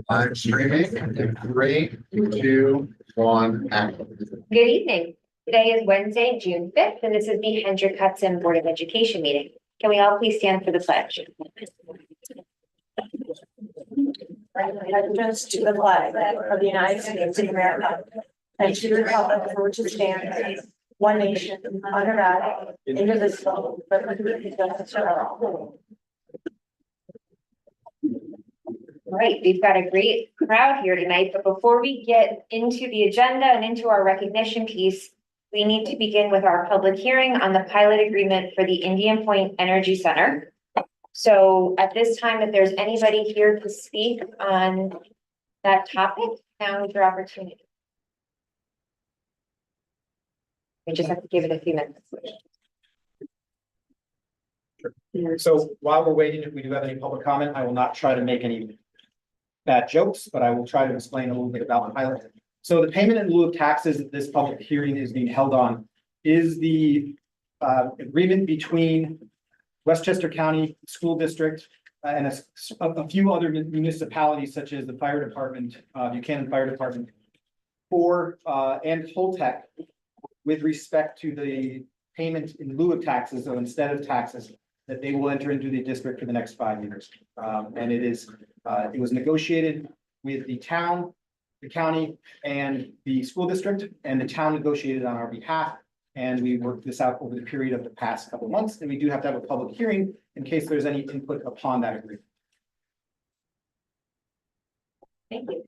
I'm streaming in 3, 2, 1, action. Good evening. Today is Wednesday, June 5th, and this is the HHCSD Board of Education meeting. Can we all please stand for the pledge? Allegiance to the flag of the United States of America and to the republic for which it stands, one nation, under God, indivisible, with liberty and justice for all. All right, we've got a great crowd here tonight, but before we get into the agenda and into our recognition piece, we need to begin with our public hearing on the pilot agreement for the Indian Point Energy Center. So at this time, if there's anybody here to speak on that topic, now is your opportunity. We just have to give it a few minutes. So while we're waiting, if we do have any public comment, I will not try to make any bad jokes, but I will try to explain a little bit about the pilot. So the payment in lieu of taxes that this public hearing is being held on is the agreement between Westchester County School District and a few other municipalities such as the fire department, Buchanan Fire Department, and Holtec with respect to the payment in lieu of taxes, so instead of taxes, that they will enter into the district for the next 5 years. And it was negotiated with the town, the county, and the school district, and the town negotiated on our behalf. And we worked this out over the period of the past couple of months, and we do have to have a public hearing in case there's any input upon that agreement. Thank you.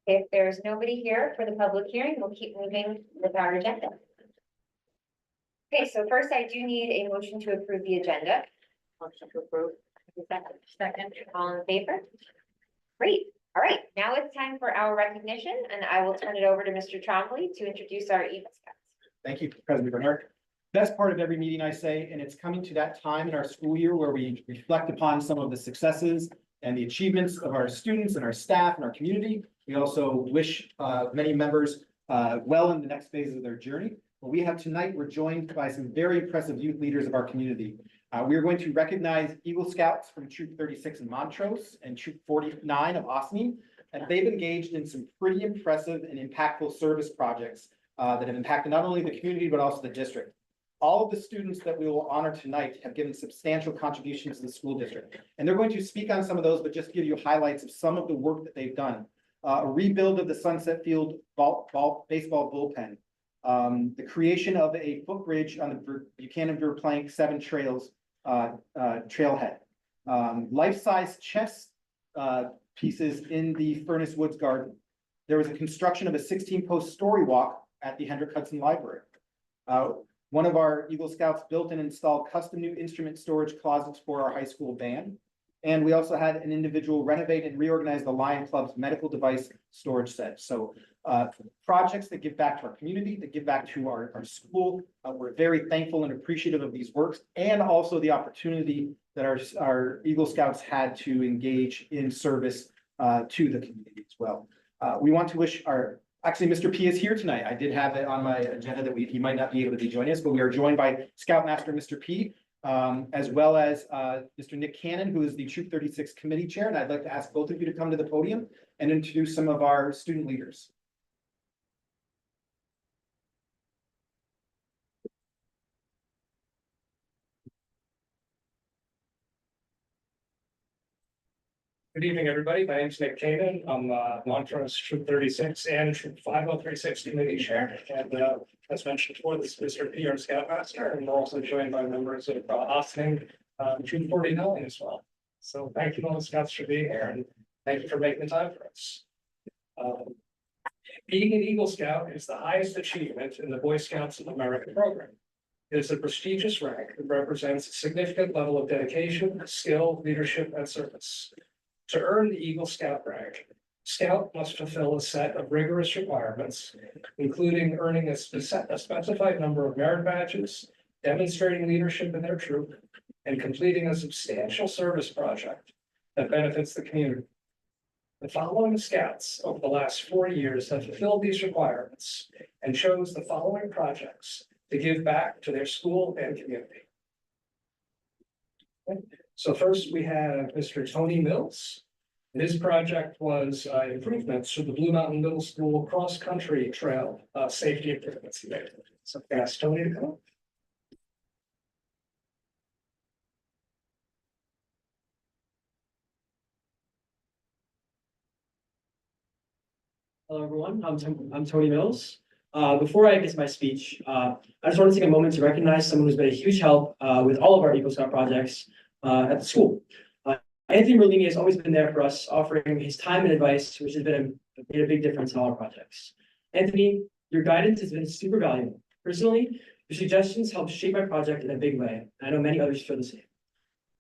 If there's nobody here for the public hearing, we'll keep moving with our agenda. Okay, so first I do need a motion to approve the agenda. Motion to approve. Second. All in favor? Great. All right, now it's time for our recognition, and I will turn it over to Mr. Trombley to introduce our Eagle Scouts. Thank you, President Bernard. Best part of every meeting I say, and it's coming to that time in our school year where we reflect upon some of the successes and the achievements of our students and our staff and our community. We also wish many members well in the next phases of their journey. What we have tonight, we're joined by some very impressive youth leaders of our community. We are going to recognize Eagle Scouts from Troop 36 in Montrose and Troop 49 of Osney, and they've engaged in some pretty impressive and impactful service projects that have impacted not only the community, but also the district. All of the students that we will honor tonight have given substantial contributions to the school district, and they're going to speak on some of those, but just give you highlights of some of the work that they've done. A rebuild of the Sunset Field baseball bullpen, the creation of a footbridge on the Buchanan Verplank 7 trails trailhead, life-size chess pieces in the Furnace Woods Garden. There was a construction of a 16-post story walk at the Hendrick Hudson Library. One of our Eagle Scouts built and installed custom new instrument storage closets for our high school band. And we also had an individual renovate and reorganize the Lion Club's medical device storage set. So projects that give back to our community, that give back to our school. We're very thankful and appreciative of these works, and also the opportunity that our Eagle Scouts had to engage in service to the community as well. We want to wish actually, Mr. P is here tonight. I did have it on my agenda that he might not be able to be joining us, but we are joined by Scoutmaster Mr. P, as well as Mr. Nick Cannon, who is the Troop 36 committee chair. And I'd like to ask both of you to come to the podium and introduce some of our student leaders. Good evening, everybody. My name is Nick Cannon. I'm Montrose Troop 36 and Troop 5036 committee chair. And as mentioned before, this is Mr. P, our Scoutmaster, and we're also joined by members of Austin, Troop 49 as well. So thank you to all the Scouts for being here, and thank you for making the time for us. Being an Eagle Scout is the highest achievement in the Boy Scouts of America program. It is a prestigious rank that represents a significant level of dedication, skill, leadership, and service. To earn the Eagle Scout rank, Scout must fulfill a set of rigorous requirements, including earning a specified number of merit badges, demonstrating leadership in their troop, and completing a substantial service project that benefits the community. The following Scouts over the last 4 years have fulfilled these requirements and chose the following projects to give back to their school and community. So first we have Mr. Tony Mills. His project was improvements to the Blue Mountain Middle School cross-country trail safety improvements. So I'm gonna ask Tony to come up. Hello, everyone. I'm Tony Mills. Before I get to my speech, I just want to take a moment to recognize someone who's been a huge help with all of our Eagle Scout projects at the school. Anthony Merlini has always been there for us, offering his time and advice, which has made a big difference in all our projects. Anthony, your guidance has been super valuable. Personally, your suggestions helped shape my project in a big way, and I know many others feel the same.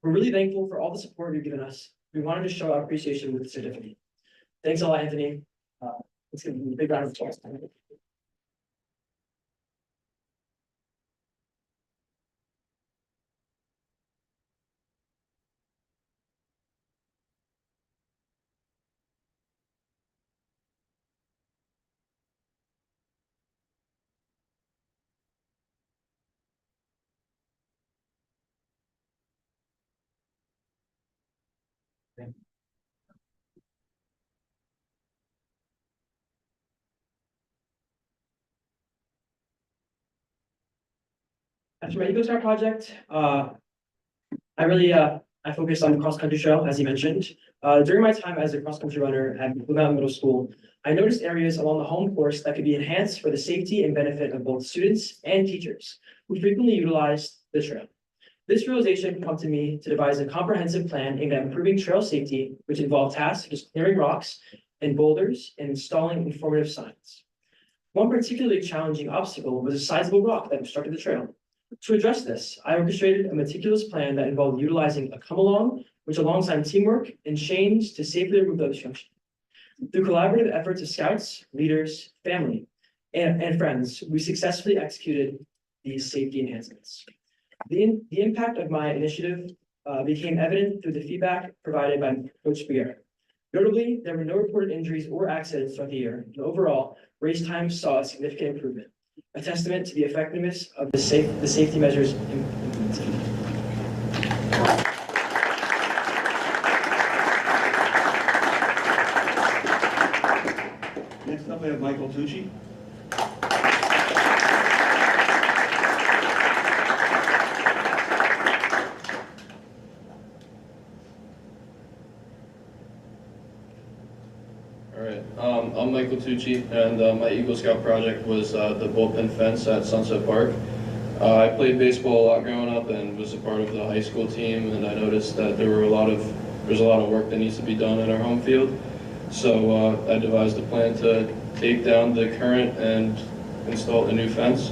We're really thankful for all the support you've given us. We wanted to show our appreciation with the certificate. Thanks a lot, Anthony. Let's give him a big round of applause. After my Eagle Scout project, I focused on the cross-country trail, as he mentioned. During my time as a cross-country runner at Blue Mountain Middle School, I noticed areas along the home course that could be enhanced for the safety and benefit of both students and teachers who frequently utilized the trail. This realization prompted me to devise a comprehensive plan aimed at improving trail safety, which involved tasks such as clearing rocks and boulders and installing informative signs. One particularly challenging obstacle was a sizable rock that obstructed the trail. To address this, I orchestrated a meticulous plan that involved utilizing a come-along, which alongside teamwork and chains to safely remove the obstruction. Through collaborative efforts of scouts, leaders, family, and friends, we successfully executed these safety enhancements. The impact of my initiative became evident through the feedback provided by Coach Beer. Notably, there were no reported injuries or accidents throughout the year, and overall, race times saw a significant improvement, a testament to the effectiveness of the safety measures implemented. Next up, we have Michael Tucci. All right, I'm Michael Tucci, and my Eagle Scout project was the bullpen fence at Sunset Park. I played baseball a lot growing up and was a part of the high school team, and I noticed that there's a lot of work that needs to be done at our home field. So I devised a plan to take down the current and install a new fence.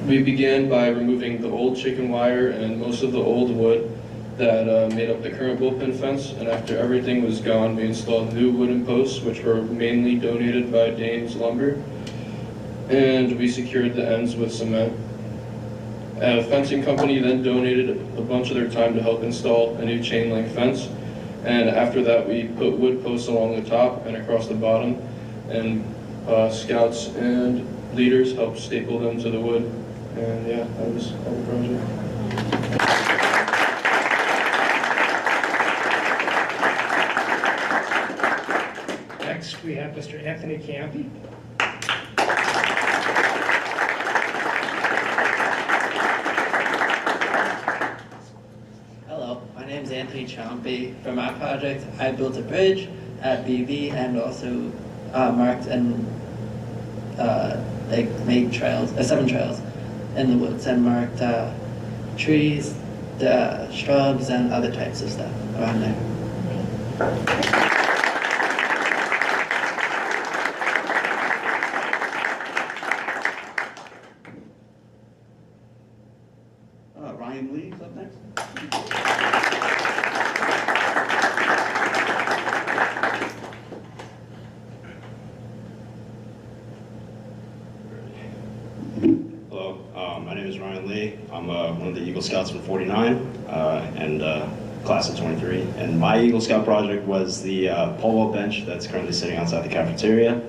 We began by removing the old chicken wire and most of the old wood that made up the current bullpen fence, and after everything was gone, we installed new wooden posts, which were mainly donated by Dane's Lumber, and we secured the ends with cement. A fencing company then donated a bunch of their time to help install a new chain link fence, and after that we put wood posts along the top and across the bottom, and scouts and leaders helped staple them to the wood, and yeah, that was all the project. Next, we have Mr. Anthony Campi. Hello, my name is Anthony Ciampi. For my project, I built a bridge at BV and also marked and made trails, 7 trails in the woods, and marked trees, the shrubs, and other types of stuff around there. Ryan Lee is up next. Hello, my name is Ryan Lee. I'm one of the Eagle Scouts from 49 and class of 23. And my Eagle Scout project was the polo bench that's currently sitting outside the cafeteria.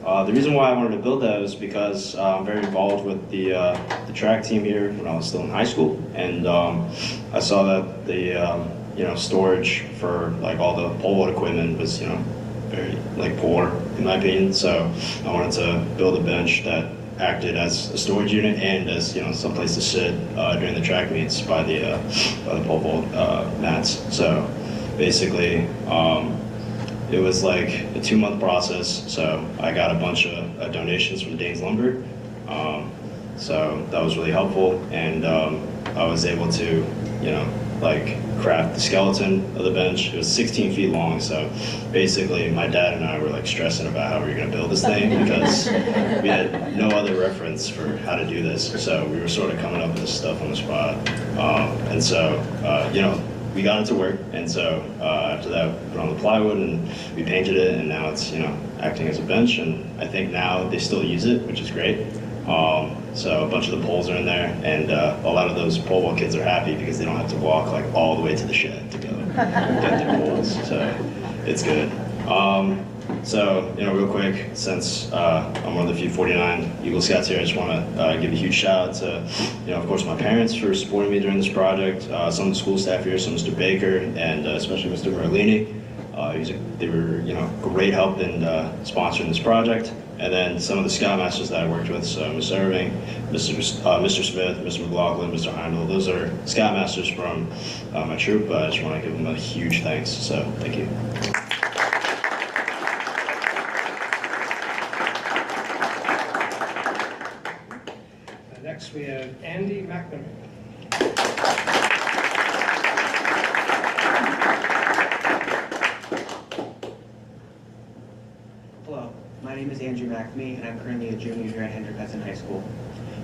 The reason why I wanted to build that was because I'm very involved with the track team here when I was still in high school, and I saw that the storage for like all the pole vault equipment was very like poor in my opinion. So I wanted to build a bench that acted as a storage unit and as someplace to sit during the track meets by the pole vault mats. So basically. It was like a 2-month process, so I got a bunch of donations from Danes Lumber. So that was really helpful, and I was able to, like craft the skeleton of the bench. It was 16 feet long, so basically my dad and I were like stressing about how we were gonna build this thing because we had no other reference for how to do this. So we were sort of coming up with this stuff on the spot. And so, we got it to work, and so after that, we put on the plywood and we painted it, and now it's acting as a bench. And I think now they still use it, which is great. So a bunch of the poles are in there, and a lot of those pole vault kids are happy because they don't have to walk like all the way to the shed to go get their poles. So it's good. So, real quick, since I'm one of the few 49 Eagle Scouts here, I just want to give a huge shout out to, of course, my parents for supporting me during this project, some of the school staff here, so Mr. Baker, and especially Mr. Merlini. They were, great help in sponsoring this project. And then some of the Scoutmasters that I worked with, so Ms. Irving, Mr. Smith, Mr. McLaughlin, Mr. Heindel, those are Scoutmasters from my troop. I just want to give them a huge thanks, so thank you. Next, we have Andy McNamara. Hello, my name is Andrew McNamee, and I'm currently a junior here at Hendrick Hudson High School.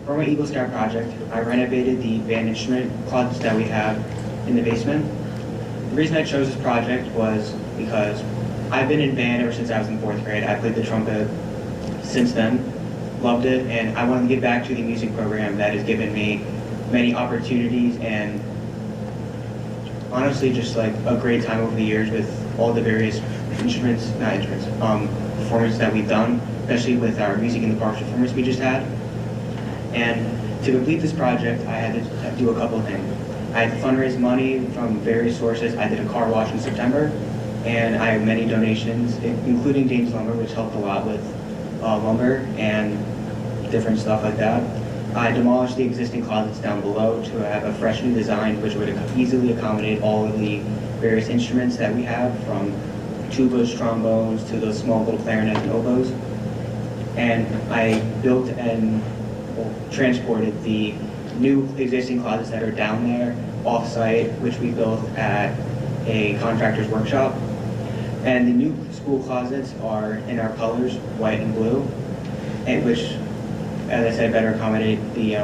For my Eagle Scout project, I renovated the band instrument closets that we have in the basement. The reason I chose this project was because I've been in band ever since I was in 4th grade. I played the trumpet since then. Loved it, and I wanted to give back to the music program that has given me many opportunities and honestly just like a great time over the years with all the various performances that we've done, especially with our Music in the Park performance we just had. And to complete this project, I had to do a couple of things. I had to fundraise money from various sources. I did a car wash in September, and I have many donations, including Danes Lumber, which helped a lot with lumber and different stuff like that. I demolished the existing closets down below to have a fresh new design which would easily accommodate all of the various instruments that we have, from tubas, trombones, to those small little clarinets and oboes. And I built and transported the new existing closets that are down there off-site, which we built at a contractor's workshop. And the new school closets are in our colors, white and blue, and which, as I said, better accommodate the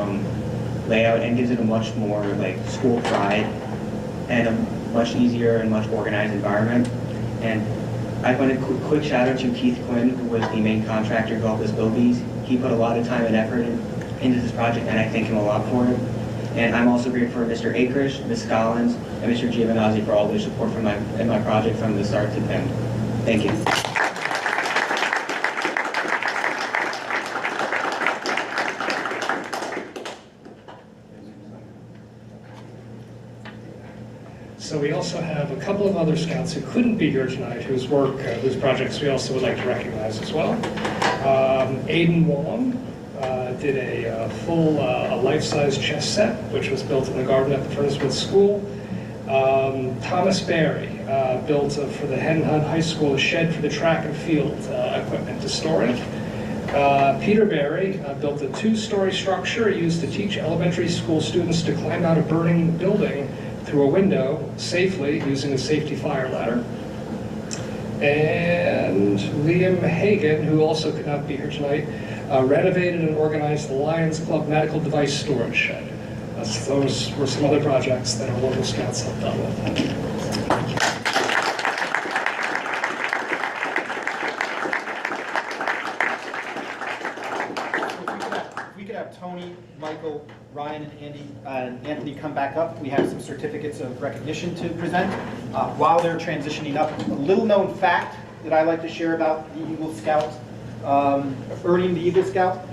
layout and gives it a much more like school pride and a much easier and much organized environment. And I want a quick shout out to Keith Quinn, who was the main contractor who helped us build these. He put a lot of time and effort into this project, and I thank him a lot for it. And I'm also grateful for Mr. Akrish, Ms. Collins, and Mr. Giovanazzi for all their support in my project from the start to end. Thank you. So we also have a couple of other scouts who couldn't be here tonight, whose projects we also would like to recognize as well. Aiden Wong did a full life-size chess set, which was built in the garden at the Furnacewood School. Thomas Barry built for the Hen Hunt High School a shed for the track and field equipment to store it. Peter Barry built a 2-story structure used to teach elementary school students to climb out a burning building through a window safely using a safety fire ladder. And Liam Hagan, who also could not be here tonight, renovated and organized the Lions Club medical device storage shed. Those were some other projects that our local scouts helped out with. Tony, Michael, Ryan, and Anthony come back up. We have some certificates of recognition to present. While they're transitioning up, a little known fact that I like to share about the Eagle Scouts earning the Eagle Scout.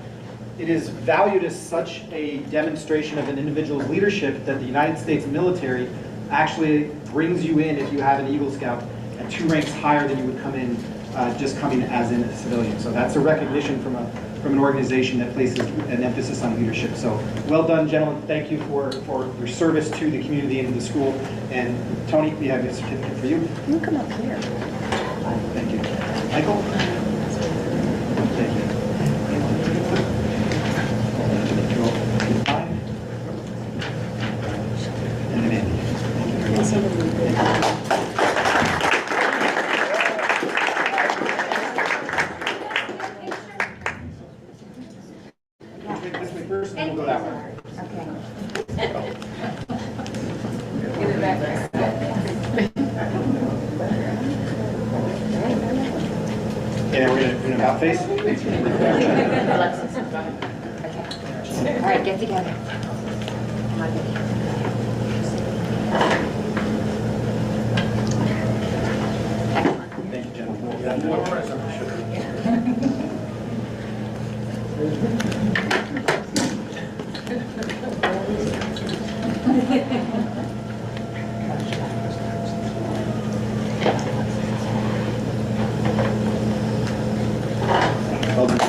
It is valued as such a demonstration of an individual's leadership that the United States military actually brings you in if you have an Eagle Scout at 2 ranks higher than you would come in just coming as in a civilian. So that's a recognition from an organization that places an emphasis on leadership. So well done, gentlemen. Thank you for your service to the community and to the school. And Tony, we have a certificate for you. You come up here. Thank you. Michael? Thank you. And then Andy. This way first, and we'll go that way. And we're going to about face. All right, get together. Come on, baby. Thank you, gentlemen. Well done.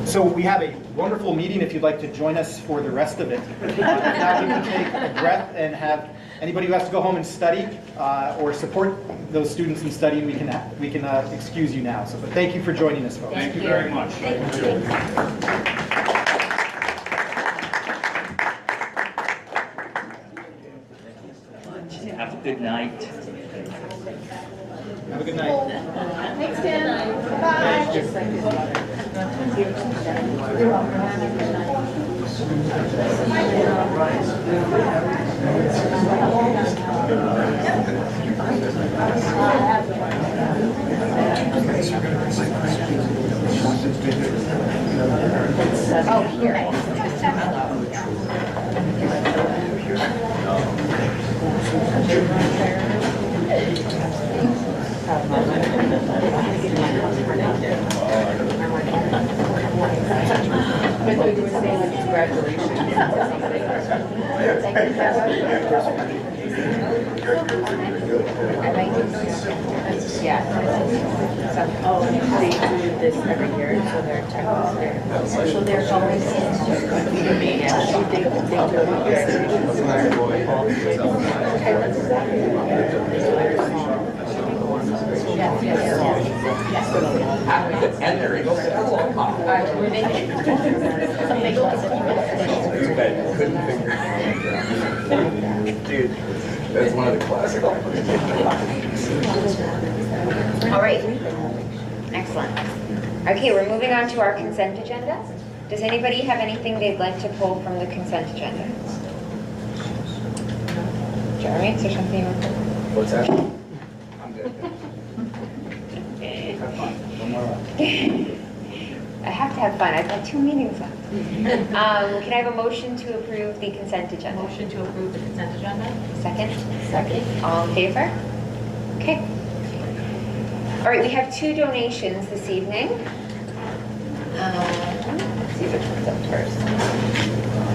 So we have a wonderful meeting if you'd like to join us for the rest of it. Now we can take a breath and have anybody who has to go home and study or support those students in studying, we can excuse you now. So, but thank you for joining us, folks. Thank you very much. Have a good night. Have a good night. Thanks, Tim. Bye. Oh, here. Oh, they do this every year, so they're technically, so they're always. And there he goes. Dude, that's one of the classic. All right. Excellent. Okay, we're moving on to our consent agenda. Does anybody have anything they'd like to pull from the consent agenda? Jeremy, is there something you want to? What's that? I'm good. I have to have fun. I've got 2 meetings left. Can I have a motion to approve the consent agenda? Motion to approve the consent agenda? Second? Second. All in favor? Okay. All right, we have 2 donations this evening. Let's see which one's up first.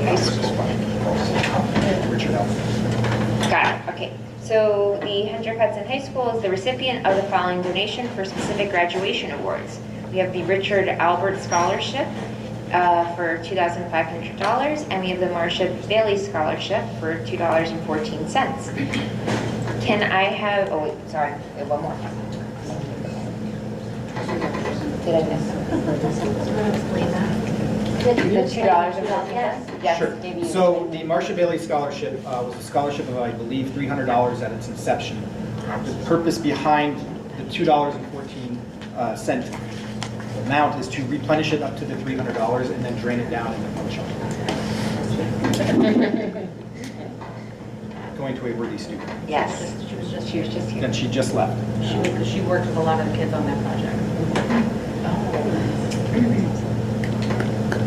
High school. Richard Alpha. Got it, okay. So the Hendrick Hudson High School is the recipient of the following donation for specific graduation awards. We have the Richard Albert Scholarship for $2,500, and we have the Marcia Bailey Scholarship for $2.14. Can I have, oh wait, sorry, we have one more. Did I miss? The $2.14? Yes. Sure. Maybe you- So the Marcia Bailey Scholarship was a scholarship of, I believe, $300 at its inception. The purpose behind the $2.14 amount is to replenish it up to the $300 and then drain it down in the fund chunk. Going to a worthy student. Yes. She was just here. And she just left. She worked with a lot of the kids on that project.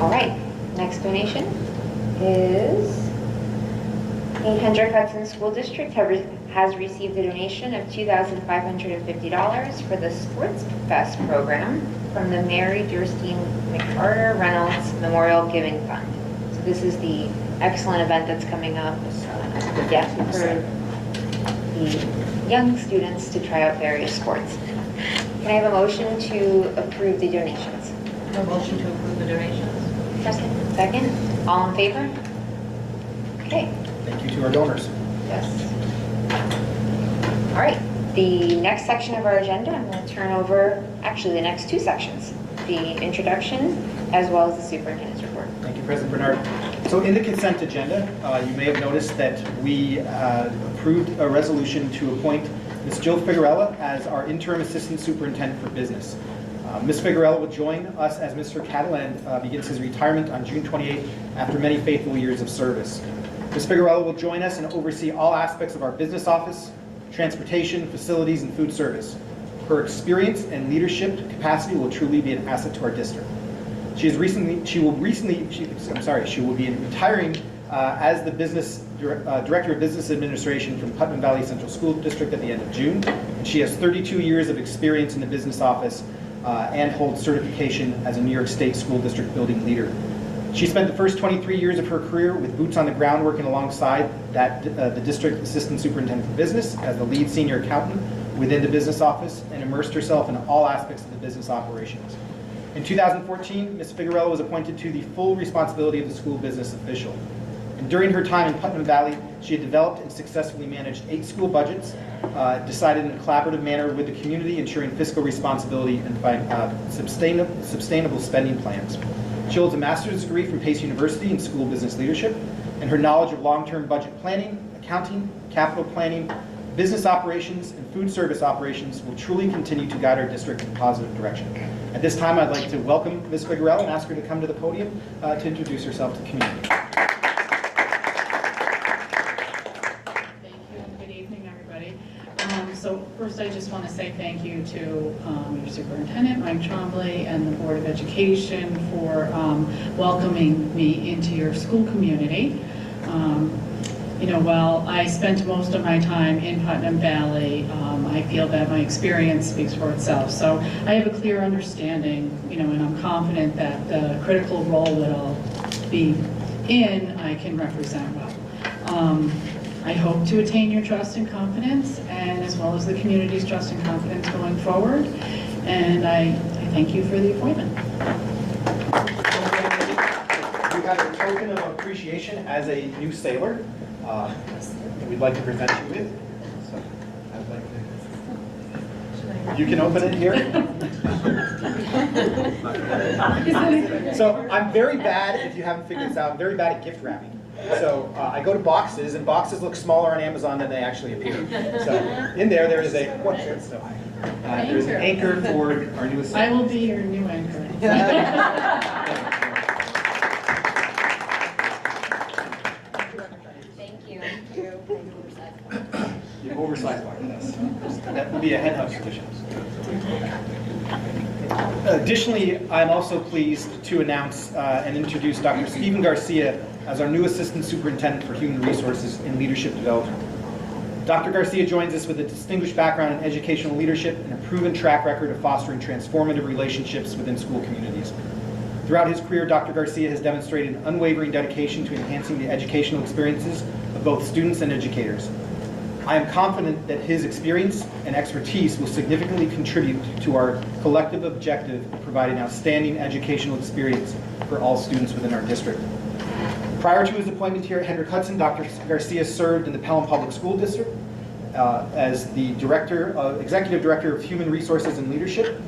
All right, next donation is the Hendrick Hudson School District has received a donation of $2,550 for the Sports Fest program from the Mary Durstein McCarter Reynolds Memorial Giving Fund. So this is the excellent event that's coming up, for the young students to try out various sports. Can I have a motion to approve the donations? A motion to approve the donations. Second, all in favor? Okay, Thank you to our donors. yes. All right, the next section of our agenda, I'm going to turn over, actually the next two sections, the introduction as well as the superintendent's report. Thank you, President Bernard. So in the consent agenda, you may have noticed that we approved a resolution to appoint Ms. Jill Figuerella as our interim assistant superintendent for business. Ms. Figuerella will join us as Mr. Catalan begins his retirement on June 28th after many faithful years of service. Ms. Figuerella will join us and oversee all aspects of our business office, transportation, facilities, and food service. Her experience and leadership capacity will truly be an asset to our district. She will be retiring as the Director of Business Administration from Putnam Valley Central School District at the end of June. And she has 32 years of experience in the business office and holds certification as a New York State School District building leader. She spent the first 23 years of her career with boots on the ground working alongside the District Assistant Superintendent for Business as the lead senior accountant within the business office and immersed herself in all aspects of the business operations. In 2014, Ms. Figuerella was appointed to the full responsibility of the school business official. And during her time in Putnam Valley, she had developed and successfully managed 8 school budgets, decided in a collaborative manner with the community, ensuring fiscal responsibility and sustainable spending plans. She holds a master's degree from Pace University in school business leadership, and her knowledge of long-term budget planning, accounting, capital planning, business operations, and food service operations will truly continue to guide our district in a positive direction. At this time, I'd like to welcome Ms. Figuerella and ask her to come to the podium to introduce herself to the community. Good evening, everybody. So first, I just want to say thank you to your superintendent, Mike Trombley, and the Board of Education for welcoming me into your school community. While I spent most of my time in Putnam Valley, I feel that my experience speaks for itself. So I have a clear understanding, and I'm confident that the critical role that I'll be in, I can represent well. I hope to attain your trust and confidence, and as well as the community's trust and confidence going forward. And I thank you for the appointment. You have a token of appreciation as a new sailor that we'd like to present you with. So, I'd like to... You can open it here. So I'm very bad, if you haven't figured this out, I'm very bad at gift wrapping. So I go to boxes, and boxes look smaller on Amazon than they actually appear. So in there is a, what's this? So, there's an anchor for our newest. I will be your new anchor. Thank you. The oversized one, yes. That would be a head hug position. Additionally, I'm also pleased to announce and introduce Dr. Stephen Garcia as our new Assistant Superintendent for Human Resources and Leadership Development. Dr. Garcia joins us with a distinguished background in educational leadership and a proven track record of fostering transformative relationships within school communities. Throughout his career, Dr. Garcia has demonstrated an unwavering dedication to enhancing the educational experiences of both students and educators. I am confident that his experience and expertise will significantly contribute to our collective objective of providing outstanding educational experience for all students within our district. Prior to his appointment here at Hendrick Hudson, Dr. Garcia served in the Pelham Public School District as the Executive Director of Human Resources and Leadership,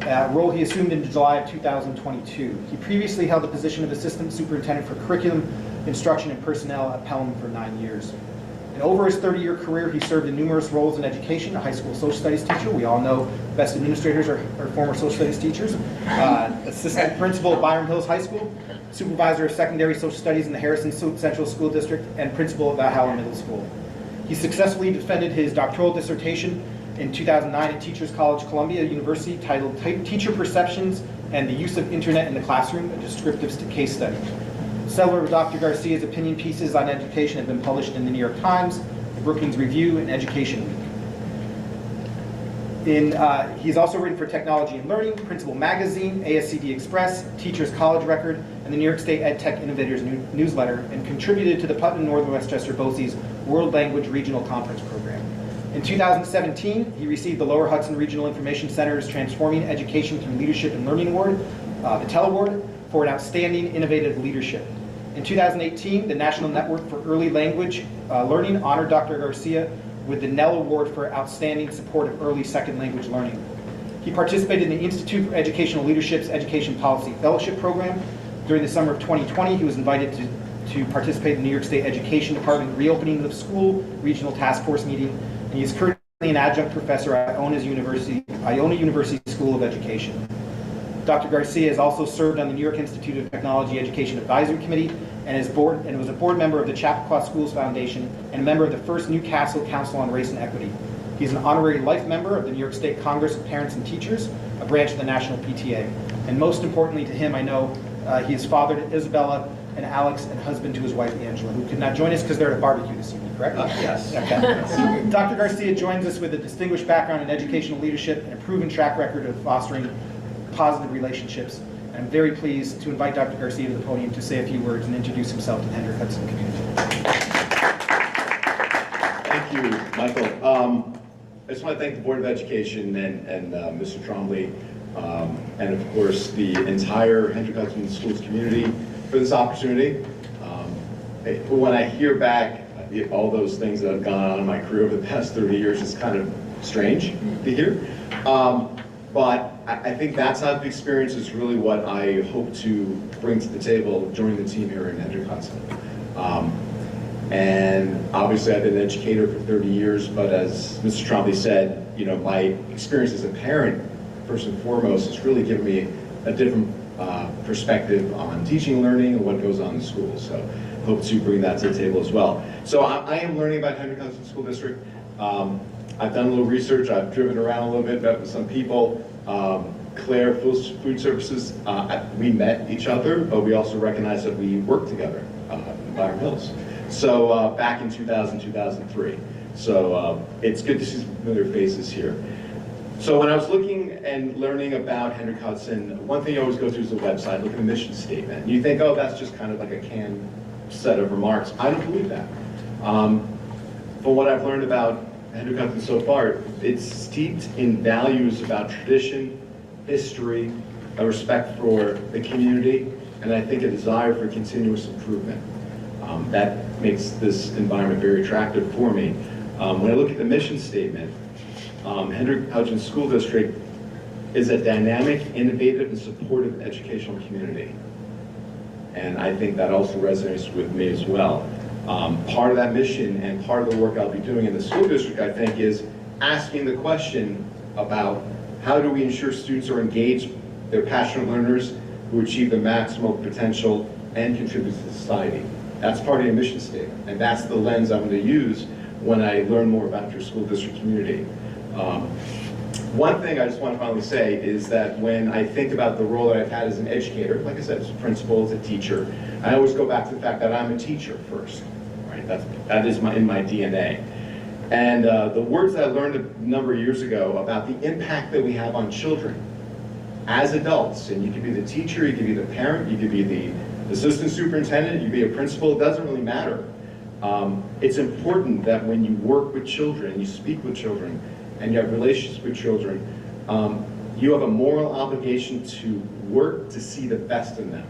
a role he assumed in July of 2022. He previously held the position of Assistant Superintendent for Curriculum, Instruction, and Personnel at Pelham for 9 years. And over his 30-year career, he served in numerous roles in education, a high school social studies teacher. We all know best administrators are former social studies teachers. Assistant principal at Byram Hills High School, supervisor of secondary social studies in the Harrison Central School District, and principal at Valhalla Middle School. He successfully defended his doctoral dissertation in 2009 at Teachers College Columbia University titled Teacher Perceptions and the use of internet in the classroom, a descriptive case study. Several of Dr. Garcia's opinion pieces on education have been published in the New York Times, the Brookings Review, and Education Week. He's also written for Technology and Learning, Principal Magazine, ASCD Express, Teachers College Record, and the New York State EdTech Innovators newsletter, and contributed to the Putnam Northern Westchester BOCES World Language Regional Conference Program. In 2017, he received the Lower Hudson Regional Information Center's Transforming Education Through Leadership and Learning Award, the TEL Award, for an outstanding innovative leadership. In 2018, the National Network for Early Language Learning honored Dr. Garcia with the NEL Award for Outstanding Support of Early Second Language Learning. He participated in the Institute for Educational Leadership's Education Policy Fellowship Program. During the summer of 2020, he was invited to participate in the New York State Education Department reopening of school regional task force meeting, and he is currently an adjunct professor at Iona University School of Education. Dr. Garcia has also served on the New York Institute of Technology Education Advisory Committee and was a board member of the Chappaqua Schools Foundation and a member of the first Newcastle Council on Race and Equity. He's an honorary life member of the New York State Congress of Parents and Teachers, a branch of the National PTA. And most importantly to him, I know he is father to Isabella and Alex and husband to his wife, Angela, who could not join us because they're at a barbecue this evening, correct? Yes. Okay. Dr. Garcia joins us with a distinguished background in educational leadership and a proven track record of fostering positive relationships. I'm very pleased to invite Dr. Garcia to the podium to say a few words and introduce himself to the Hendrick Hudson community. Thank you, Michael. I just want to thank the Board of Education and Mr. Trombley, and of course the entire Hendrick Hudson Schools community for this opportunity. When I hear back all those things that have gone on in my career over the past 30 years, it's kind of strange to hear. But I think that type of experience is really what I hope to bring to the table joining the team here in Hendrick Hudson. And obviously I've been an educator for 30 years, but as Mr. Trombley said, you know, my experience as a parent, first and foremost, has really given me a different perspective on teaching and learning and what goes on in schools. So hope to bring that to the table as well. So I am learning about Hendrick Hudson School District. I've done a little research, I've driven around a little bit, met with some people. Claire Food Services, we met each other, but we also recognized that we worked together in Byram Hills. So back in 2003. So it's good to see some familiar faces here. So when I was looking and learning about Hendrick Hudson, one thing you always go through is the website, look at the mission statement. You think, oh, that's just kind of like a canned set of remarks. I don't believe that. From what I've learned about Hendrick Hudson so far, it's steeped in values about tradition, history, a respect for the community, and I think a desire for continuous improvement. That makes this environment very attractive for me. When I look at the mission statement, Hendrick Hudson School District is a dynamic, innovative, and supportive educational community. And I think that also resonates with me as well. Part of that mission and part of the work I'll be doing in the school district, I think, is asking the question about how do we ensure students are engaged, they're passionate learners who achieve the maximal potential and contribute to society. That's part of your mission statement, and that's the lens I'm going to use when I learn more about your school district community. One thing I just want to finally say is that when I think about the role that I've had as an educator, like I said, as a principal, as a teacher, I always go back to the fact that I'm a teacher first, right? That is in my DNA. And the words that I learned a number of years ago about the impact that we have on children as adults, and you could be the teacher, you could be the parent, you could be the assistant superintendent, you could be a principal, it doesn't really matter. It's important that when you work with children, you speak with children, and you have relationships with children, you have a moral obligation to work to see the best in them.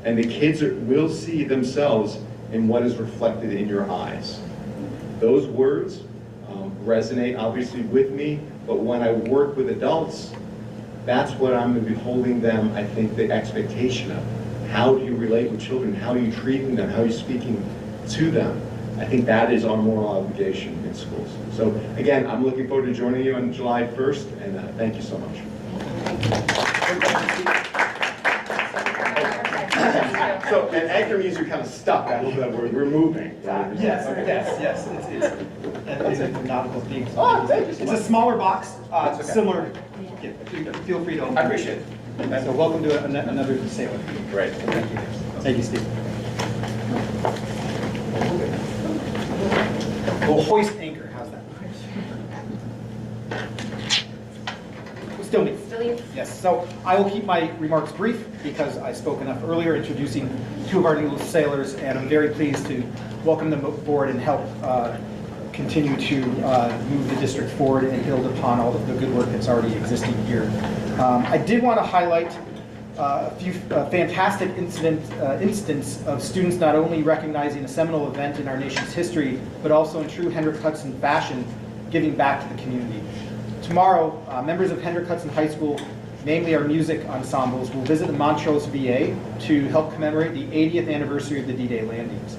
And the kids will see themselves in what is reflected in your eyes. Those words resonate obviously with me, but when I work with adults, that's what I'm going to be holding them, I think, the expectation of. How do you relate with children? How are you treating them? How are you speaking to them? I think that is our moral obligation in schools. So again, I'm looking forward to joining you on July 1st, and thank you so much. So, and anchor means you're kind of stuck. I hope that we're moving. Yes, okay. yes. It's a nautical theme. Oh, thank you so It's much. a smaller box, That's okay. similar. Yeah, feel free to open I appreciate it. So welcome to another sailor. Great. Thank you. Thank you, Steve. We'll hoist anchor. How's that? Still me. Still you? Yes, so I will keep my remarks brief because I spoke enough earlier introducing two of our new sailors, and I'm very pleased to welcome them aboard and help continue to move the district forward and build upon all of the good work that's already existing here. I did want to highlight a few fantastic instance of students not only recognizing a seminal event in our nation's history, but also in true Hendrick Hudson fashion, giving back to the community. Tomorrow, members of Hendrick Hudson High School, namely our music ensembles, will visit the Montrose VA to help commemorate the 80th anniversary of the D-Day landings.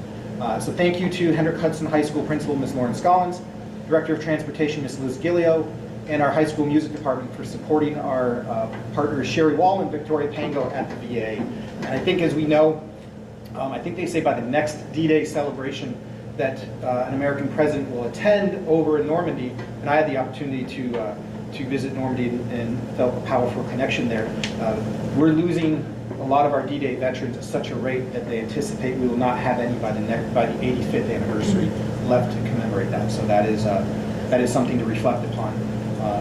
So thank you to Hendrick Hudson High School Principal Ms. Lauren Scollins, Director of Transportation Ms. Liz Gillio, and our high school music department for supporting our partners Sherry Wall and Victoria Pango at the VA. And I think, as we know, I think they say by the next D-Day celebration that an American president will attend over in Normandy, and I had the opportunity to visit Normandy and felt a powerful connection there. We're losing a lot of our D-Day veterans at such a rate that they anticipate we will not have any by the 85th anniversary left to commemorate that. So that is something to reflect upon.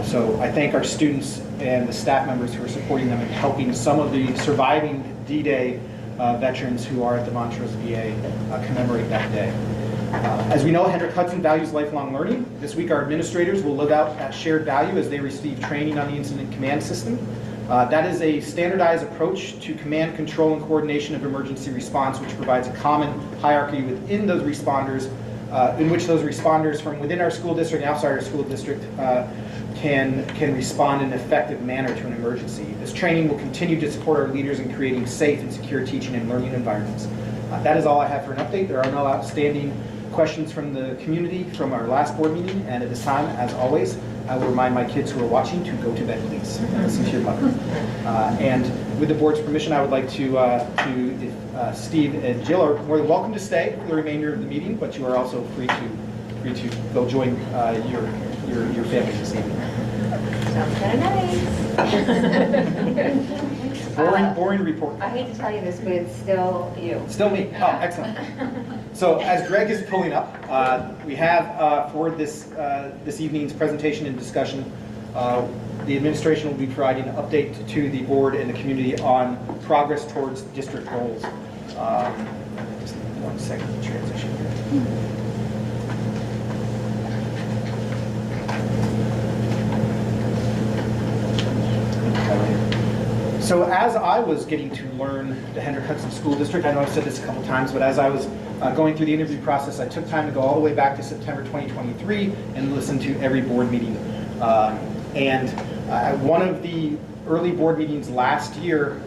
So I thank our students and the staff members who are supporting them and helping some of the surviving D-Day veterans who are at the Montrose VA commemorate that day. As we know, Hendrick Hudson values lifelong learning. This week, our administrators will live out that shared value as they receive training on the incident command system. That is a standardized approach to command, control, and coordination of emergency response, which provides a common hierarchy within those responders, in which those responders from within our school district and outside our school district can respond in an effective manner to an emergency. This training will continue to support our leaders in creating safe and secure teaching and learning environments. That is all I have for an update. There are no outstanding questions from the community from our last board meeting, and at this time, as always, I will remind my kids who are watching to go to bed, please, and listen to your mother. And with the board's permission, I would like to if Steve and Jill are more than welcome to stay for the remainder of the meeting, but you are also free to go join your family this evening. Sounds kind of nice. Boring report. I hate to tell you this, but it's still you. Still me. Oh, excellent. So as Greg is pulling up, we have for this evening's presentation and discussion, the administration will be providing an update to the board and the community on progress towards district goals. Just 1 second to transition here. So as I was getting to learn the Hendrick Hudson School District, I know I've said this a couple times, but as I was going through the interview process, I took time to go all the way back to September 2023 and listen to every board meeting. One of the early board meetings last year,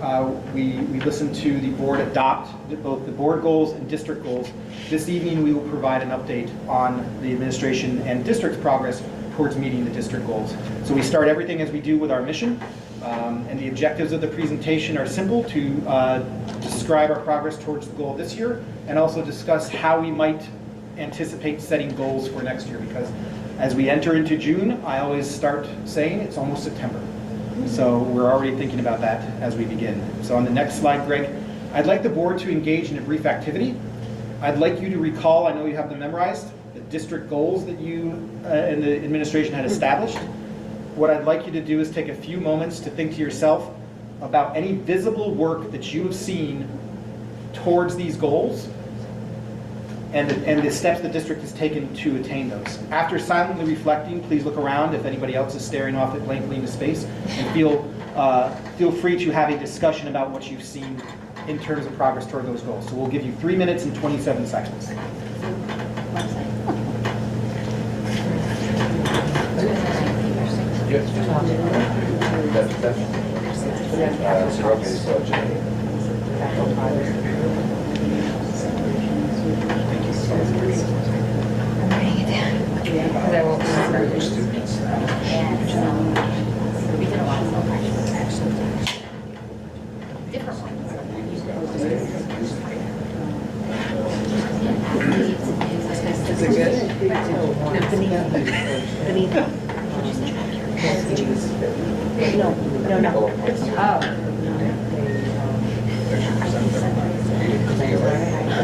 we listened to the board adopt both the board goals and district goals. This evening, we will provide an update on the administration and district's progress towards meeting the district goals. So we start everything as we do with our mission. And the objectives of the presentation are simple: to describe our progress towards the goal this year, and also discuss how we might anticipate setting goals for next year, because as we enter into June, I always start saying it's almost September. So we're already thinking about that as we begin. So on the next slide, Greg, I'd like the board to engage in a brief activity. I'd like you to recall, I know you have them memorized, the district goals that you and the administration had established. What I'd like you to do is take a few moments to think to yourself about any visible work that you have seen towards these goals and the steps the district has taken to attain those. After silently reflecting, please look around if anybody else is staring off it blankly into space, and feel free to have a discussion about what you've seen in terms of progress toward those goals. So we'll give you 3 minutes and 27 seconds. Yes. Is it good? No. Oh.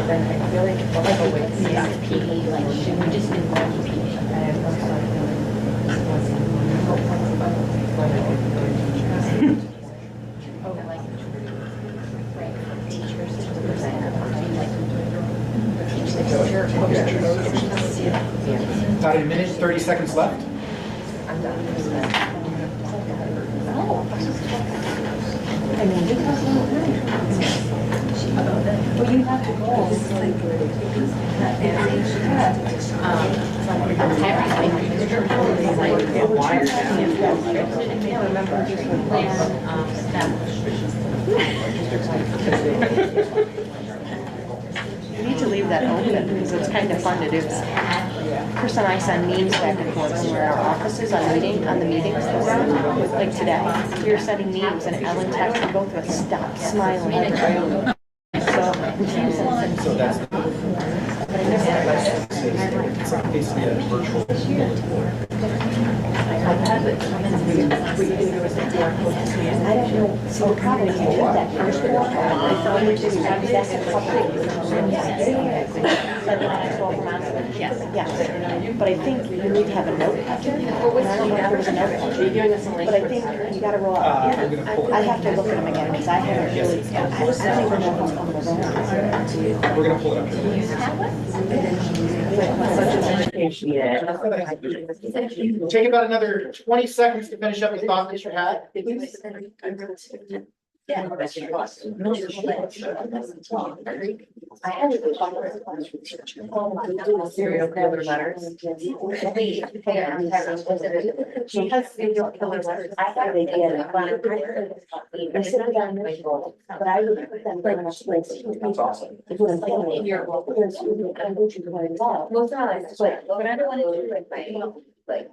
then I feel like a way to see PD, like, should we just involve the PD? Oh, like, right, teachers to present, like, teach the teacher. About a minute, 30 seconds left. I mean, well, you have to go. You need to leave that open because it's kind of fun to do that. Chris and I send memes back and forth from where our offices on the meetings that we're on. Like today, we were sending memes and Ellen texted both of us, stop smiling. So that's basically a virtual. I don't know, so we're probably gonna do that first one. I thought we were just having that Yes. But I think you need to have a note. I don't know if there's a note. But I think you gotta roll out. I have to look at them again because I haven't really, I don't even know what's on the roll. We're gonna pull it up. Take about another 20 seconds to finish up the thought that you had. Yeah. Serial killer letters. She has serial killer letters. I thought they did. I said I got but I would put them like that's awesome. Most of my life, but I don't want to do like.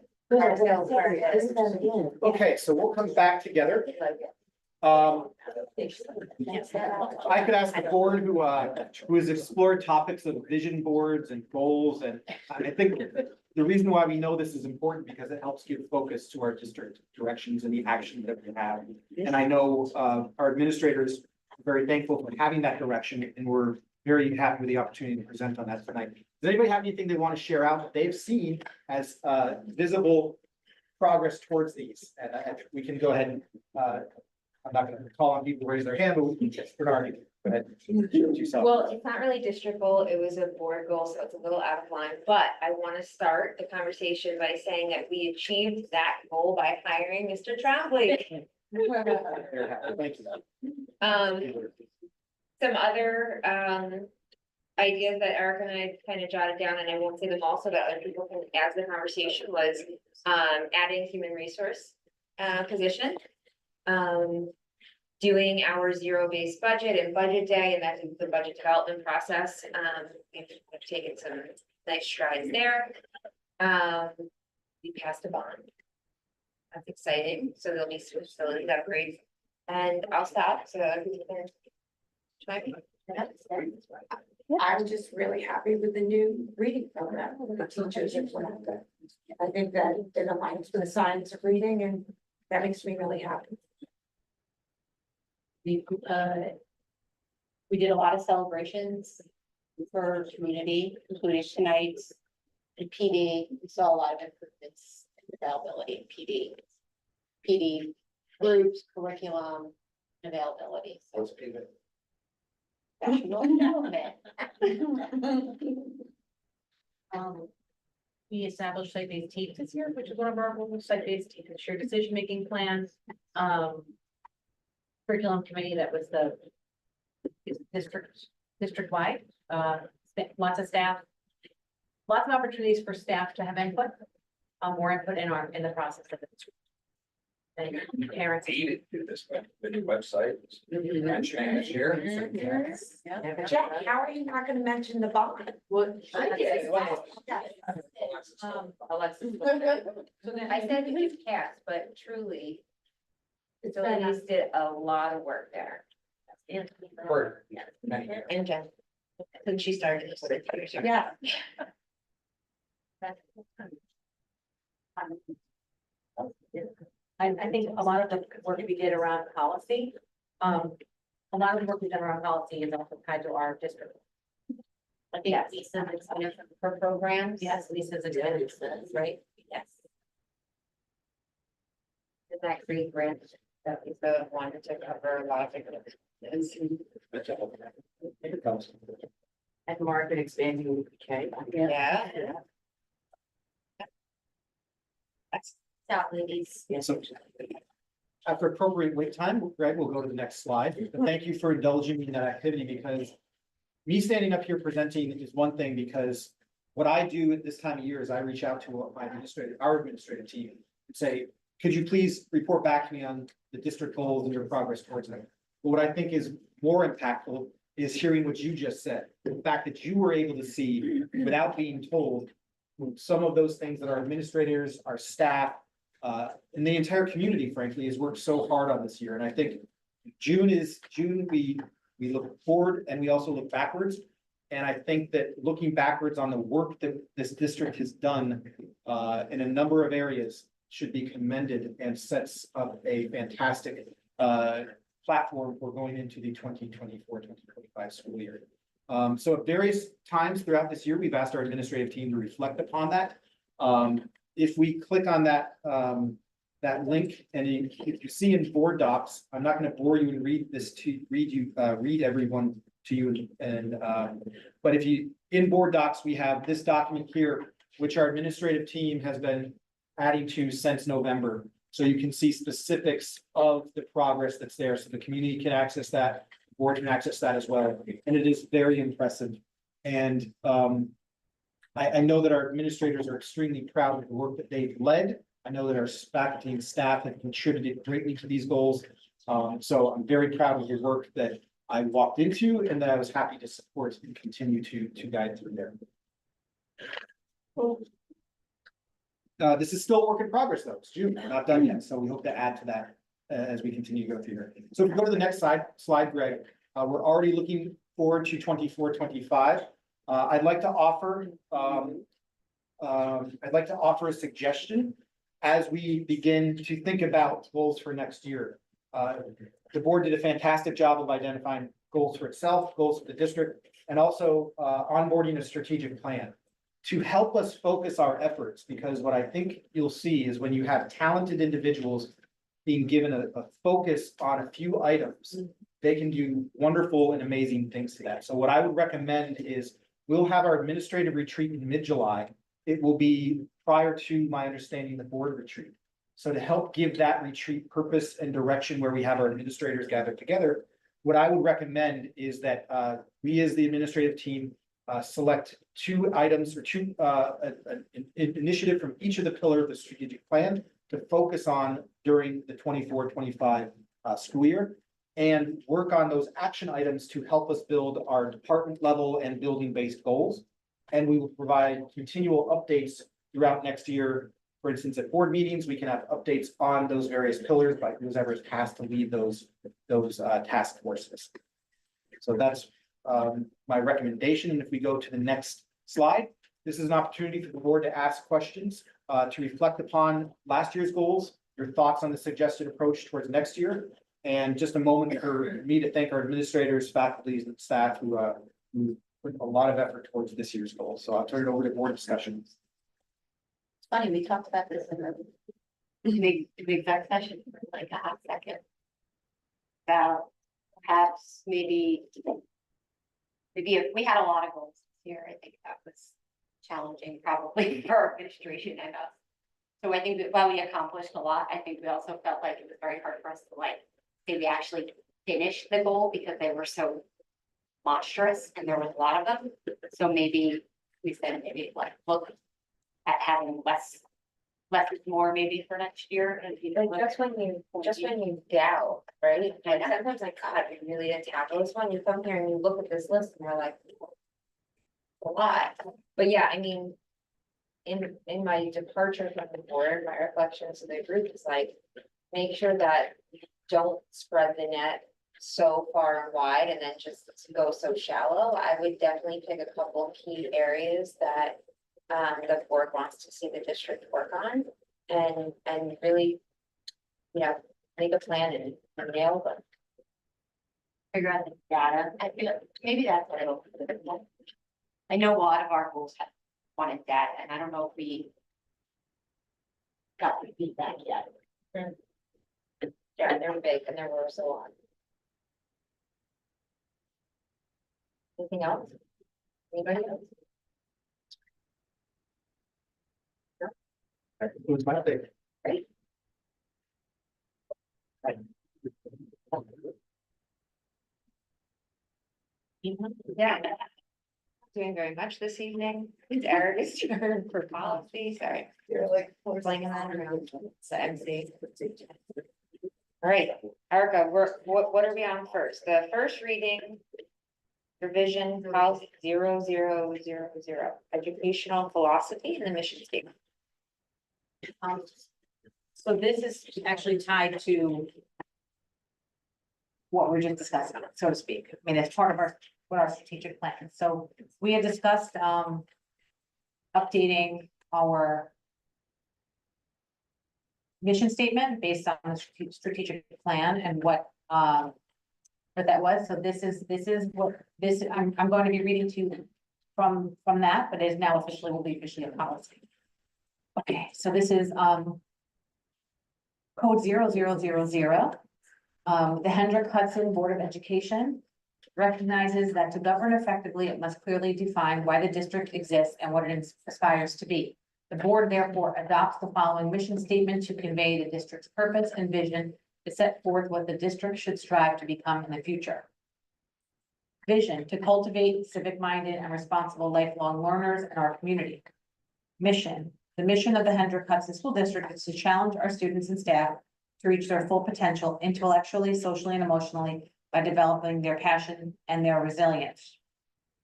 Okay, so we'll come back together. I could ask the board who has explored topics of vision boards and goals, and I think the reason why we know this is important because it helps give focus to our district directions and the action that we have. And I know our administrators are very thankful for having that direction, and we're very happy with the opportunity to present on that tonight. Does anybody have anything they want to share out that they've seen as visible progress towards these? And we can go ahead and I'm not going to call on people to raise their hand, but we can just Bernard, go ahead. Well, it's not really district goal, it was a board goal, so it's a little out of line, but I want to start the conversation by saying that we achieved that goal by hiring Mr. Trombley. Thank you. Some other ideas that Eric and I kind of jotted down, and I won't say them all so that other people can add to the conversation, was adding human resource position. Doing our zero-based budget and budget day, and that's the budget development process. We've taken some nice strides there. We passed a bond. That's exciting. So there'll be some facility upgrades. And I'll stop so that other people can chime in. I'm just really happy with the new reading program. The teachers are doing good. I think that it aligns with the science of reading, and that makes me really happy. We did a lot of celebrations for community, including tonight. And PD, we saw a lot of improvements in availability in PD groups, curriculum, availability. So professional development. We established site-based teams this year, which is one of our goals, site-based teams, shared decision-making plans. Curriculum committee that was the district-wide, lots of staff, lots of opportunities for staff to have input, more input in the process of it. And parents. Do this, the new website. Mentioning it here. Jack, how are you not gonna mention the bond? I said we just passed, but truly, facilities did a lot of work there. And Jen, since she started this. Yeah. I think a lot of the work we did around policy, a lot of the work we did around policy is also tied to our district. I think Lisa's excited for programs. Yes, Lisa's a good, right? Yes. Is that great grant that Lisa wanted to cover a lot of things? And market expanding PK. Yeah. Out ladies. So after appropriate wait time, Greg, we'll go to the next slide. But thank you for indulging me in that activity, because me standing up here presenting is one thing, because what I do at this time of year is I reach out to our administrative team and say, could you please report back to me on the district goals and your progress towards them? But what I think is more impactful is hearing what you just said. The fact that you were able to see, without being told, some of those things that our administrators, our staff, and the entire community, frankly, has worked so hard on this year. And I think June, we look forward and we also look backwards. And I think that looking backwards on the work that this district has done in a number of areas should be commended, and sets up a fantastic platform for going into the 2024-2025 school year. So at various times throughout this year, we've asked our administrative team to reflect upon that. If we click on that link, and if you see in board docs, I'm not going to bore you and read everyone to you. But if you, in board docs, we have this document here, which our administrative team has been adding to since November. So you can see specifics of the progress that's there. So the community can access that, the board can access that as well. And it is very impressive. And I know that our administrators are extremely proud of the work that they've led. I know that our faculty and staff have contributed greatly to these goals. So I'm very proud of the work that I walked into, and that I was happy to support and continue to guide through there. This is still a work in progress, though. It's June, we're not done yet, so we hope to add to that as we continue to go through here. So if we go to the next slide, Greg, we're already looking forward to 24-25. I'd like to offer a suggestion as we begin to think about goals for next year. The board did a fantastic job of identifying goals for itself, goals for the district, and also onboarding a strategic plan to help us focus our efforts. Because what I think you'll see is when you have talented individuals being given a focus on a few items, they can do wonderful and amazing things to that. So what I would recommend is we'll have our administrative retreat in mid-July. It will be prior to my understanding the board retreat. So to help give that retreat purpose and direction, where we have our administrators gathered together, what I would recommend is that we as the administrative team select two items or an initiative from each of the pillars of the strategic plan to focus on during the 24-25 school year, and work on those action items to help us build our department level and building based goals. And we will provide continual updates throughout next year. For instance, at board meetings, we can have updates on those various pillars by whoever is tasked to lead those task forces. So that's my recommendation. And if we go to the next slide, this is an opportunity for the board to ask questions, to reflect upon last year's goals, your thoughts on the suggested approach towards next year, and just a moment for me to thank our administrators, faculty, and staff who put a lot of effort towards this year's goals. So I'll turn it over to board discussion. It's funny, we talked about this in the exec session for like a hot second. About perhaps maybe if we had a lot of goals this year, I think that was challenging probably for our administration and us. So I think that while we accomplished a lot, I think we also felt like it was very hard for us to say we actually finished the goal, because they were so monstrous and there was a lot of them. So maybe we said look at having less is more maybe for next year. And Just when you doubt, right? And sometimes God, we really didn't tackle this one. You come here and you look at this list and you're like, a lot. But yeah, I mean, in my departure from the board, my reflections of the group is make sure that you don't spread the net so far and wide and then just go so shallow. I would definitely pick a couple of key areas that the board wants to see the district work on, and really, make a plan and nail them. Figure out the data. I feel like maybe that's what it'll. I know a lot of our goals have wanted that, and I don't know if we got the feedback yet. Yeah, they're big and there were so on. Anything else? Anybody else? That concludes my update. Great. Yeah. Doing very much this evening. It's Eric's turn for policy, sorry. You're like, we're playing that around. It's the MC. All right, Erica, what are we on first? The first reading. Revision policy 0000, educational philosophy and the mission statement. So this is actually tied to what we're just discussing, so to speak. I mean, it's part of our strategic plan. So we had discussed updating our mission statement based on the strategic plan and what that was. So this is what this, I'm going to be reading to you from that, but it is now officially, will be officially a policy. Okay, so this is code 0000. The Hendrick Hudson Board of Education recognizes that to govern effectively, it must clearly define why the district exists and what it aspires to be. The board therefore adopts the following mission statement to convey the district's purpose and vision to set forth what the district should strive to become in the future. Vision: to cultivate civic-minded and responsible lifelong learners in our community. Mission: the mission of the Hendrick Hudson School District is to challenge our students and staff to reach their full potential intellectually, socially, and emotionally by developing their passion and their resilience.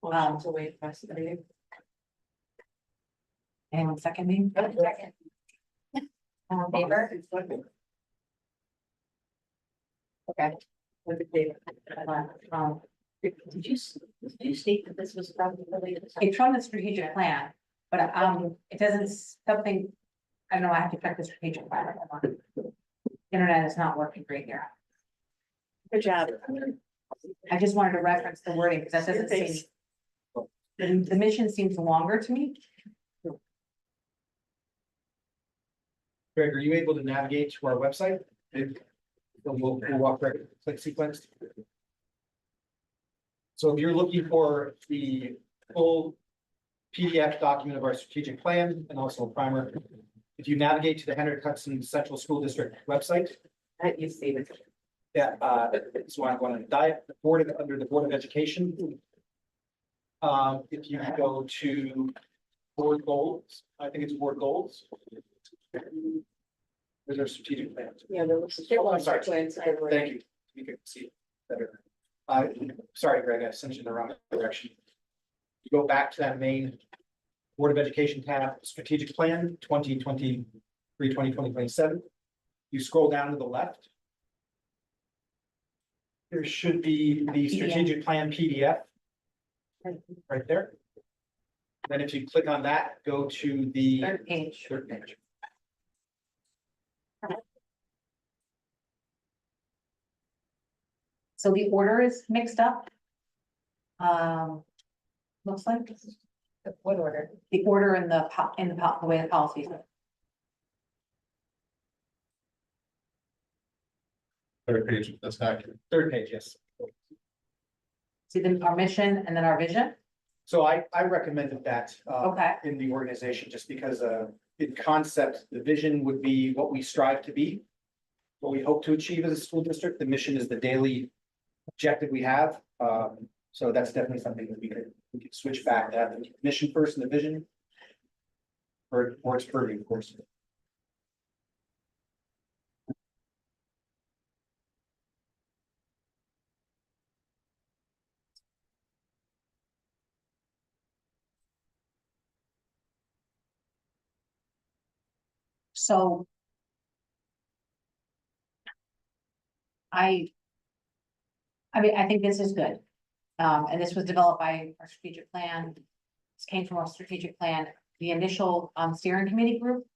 To wait for us to read. Anyone second me? Second. Favor? Okay. Did you state that this was from related? It's from the strategic plan, but it doesn't, something, I don't know, I have to check the strategic plan. Internet is not working great here. Good job. I just wanted to reference the wording because that doesn't seem, the mission seems longer to me. Greg, are you able to navigate to our website? We'll walk right click sequence. So if you're looking for the full PDF document of our strategic plan and also a primer, if you navigate to the Hendrick Hudson Central School District website. You see it. Yeah, so I'm going to dive under the Board of Education. If you go to board goals, I think it's board goals. There's our strategic plan. Yeah, I'm sorry. Thank you. You can see it better. Sorry, Greg, I sent you in the wrong direction. You go back to that main Board of Education tab, strategic plan 2023-2027. You scroll down to the left. There should be the strategic plan PDF right there. Then if you click on that, go to the Third page. Third page. So the order is mixed up. Looks like. What order? The order in the the way the policies. Third page, that's accurate. Third page, yes. See then our mission and then our vision. So I recommended that Okay. in the organization, just because in concept, the vision would be what we strive to be. What we hope to achieve as a school district. The mission is the daily objective we have. So that's definitely something that we could switch back to have the mission first and the vision. Or it's purview, of course. So. I mean, I think this is good. And this was developed by our strategic plan. This came from our strategic plan. The initial steering committee group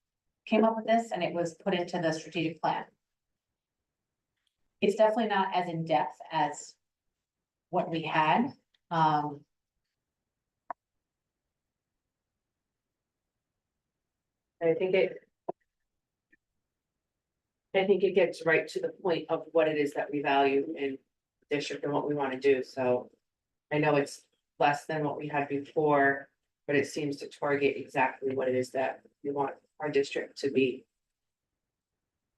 came up with this and it was put into the strategic plan. It's definitely not as in depth as what we had. I think it gets right to the point of what it is that we value in district and what we want to do, so. I know it's less than what we had before, but it seems to target exactly what it is that we want our district to be.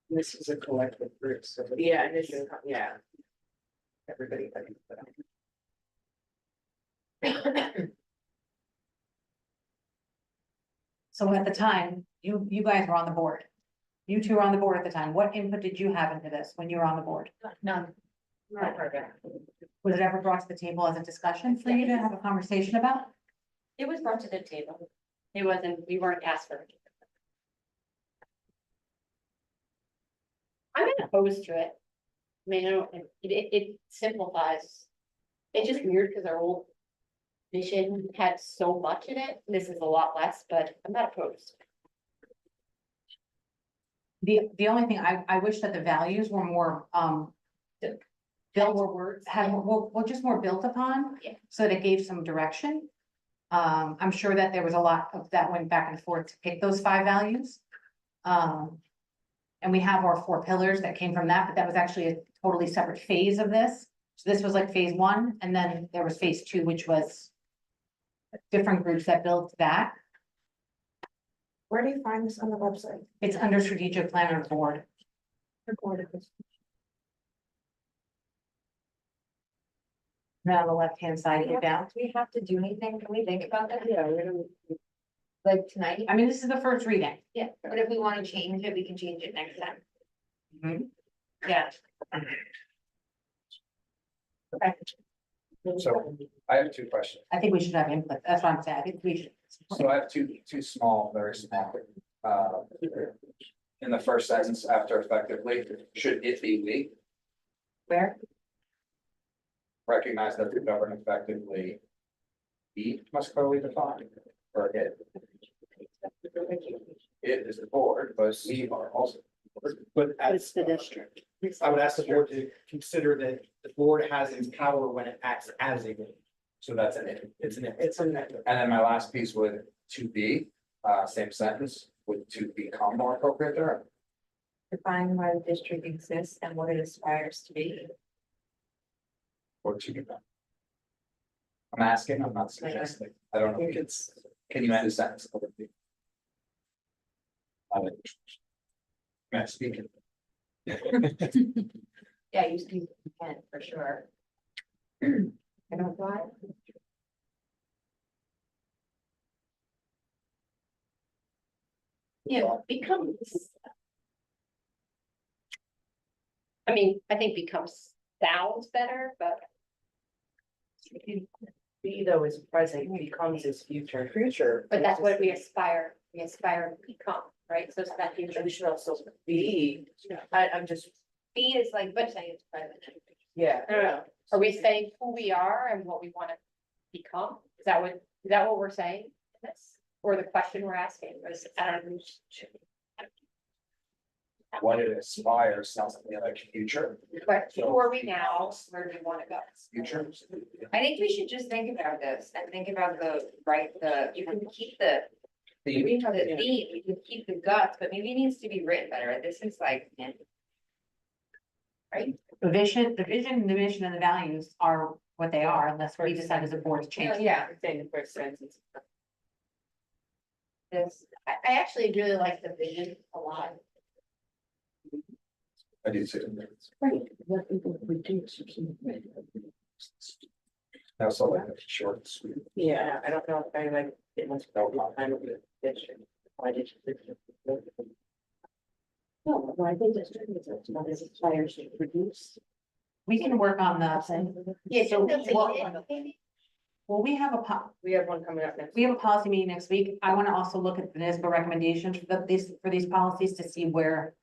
This is a collective group, so. Yeah, and this is, yeah. Everybody. So at the time, you guys were on the board. You two were on the board at the time. What input did you have into this when you were on the board? None. Was it ever brought to the table as a discussion for you to have a conversation about? It was brought to the table. It wasn't, we weren't asked for it. I'm not opposed to it. I mean, I don't, it simplifies. It's just weird because our old mission had so much in it. This is a lot less, but I'm not opposed. The only thing, I wish that the values were more, built, More words. had, well, just more built upon. Yeah. So that it gave some direction. I'm sure that there was a lot of that went back and forth to pick those 5 values. And we have our 4 pillars that came from that, but that was actually a totally separate phase of this. So this was like phase 1, and then there was phase 2, which was different groups that built that. Where do you find this on the website? It's under strategic planner board. Now on the left-hand side, go down. Do we have to do anything? Can we think about that? Yeah, like tonight? I mean, this is the first reading. Yeah, but if we want to change it, we can change it next time. Yeah. Okay. So I have 2 questions. I think we should have input. That's what I'm saying. I think we should. So I have two small, very small. In the first sentence after effectively, should it be we Where? recognize that to govern effectively? We must clearly define, or it. It is the board, but we are also. But It's the district. I would ask the board to consider that the board has its power when it acts as a board. So that's an it. It's an. And then my last piece would to be, same sentence, would to become more appropriate there. Define why the district exists and what it aspires to be. Or to become. I'm asking, I'm not suggesting. I don't know if it's, can you end a sentence? Am I speaking? Yeah, you can, for sure. I don't lie. Yeah, becomes. I mean, I think becomes sounds better, but. Be though is present, becomes is future. Future. But that's what we aspire to become, right? So it's that future. We should also be, I'm just, Be is like, but saying it's present. yeah. I don't know. Are we saying who we are and what we want to become? Is that what we're saying? in this? Or the question we're asking was, I don't know. What it aspires sounds to me like future. But who are we now? Where do we want to go? Future. I think we should just think about this and think about you can keep the theme, you can keep the guts, but maybe it needs to be written better. This is like. Right? The vision, the mission and the values are what they are unless we decide as a board to change. Yeah. Saying the first sentence. This, I actually really like the vision a lot. I do too. Right. What people would do to keep. Now, so like short, and sweet. Yeah, I don't know if I like, it must go on, I don't know. Why did you? No, I think that's what it aspires to produce. We can work on that. Yeah, So that's what- maybe. Well, we have We have one coming up next. we have a policy meeting next week. I want to also look at the NISBA recommendations for these policies to see what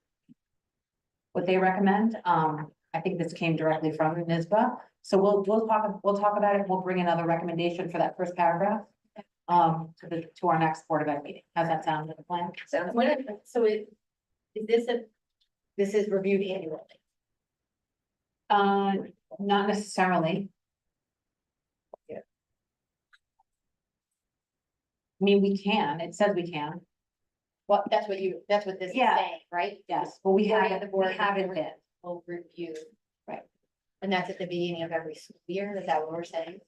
they recommend. I think this came directly from NISBA. So we'll talk about it. We'll bring another recommendation for that first paragraph. To our next Board of Ed meeting. How's that sound like a plan? So this is reviewed annually. Not necessarily. Yeah. I mean, we can, it says we can. Well, that's what this is Yeah. saying, right? Yes, but we Majority of haven't, the board we haven't been. will review. Right. And that's at the beginning of every school year, is that what we're saying?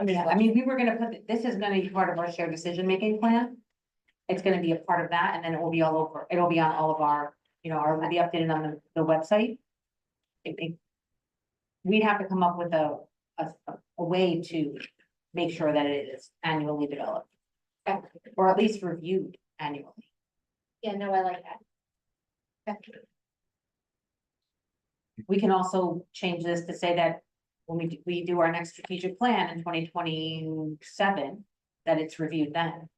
Yeah, I mean, we were gonna put, this is gonna be part of our shared decision-making plan. It's gonna be a part of that, and then it will be all over, it'll be on all of our, it'll be updated on the website. We'd have to come up with a way to make sure that it is annually developed. Or at least reviewed annually. Yeah, no, I like that. We can also change this to say that when we do our next strategic plan in 2027, that it's reviewed then.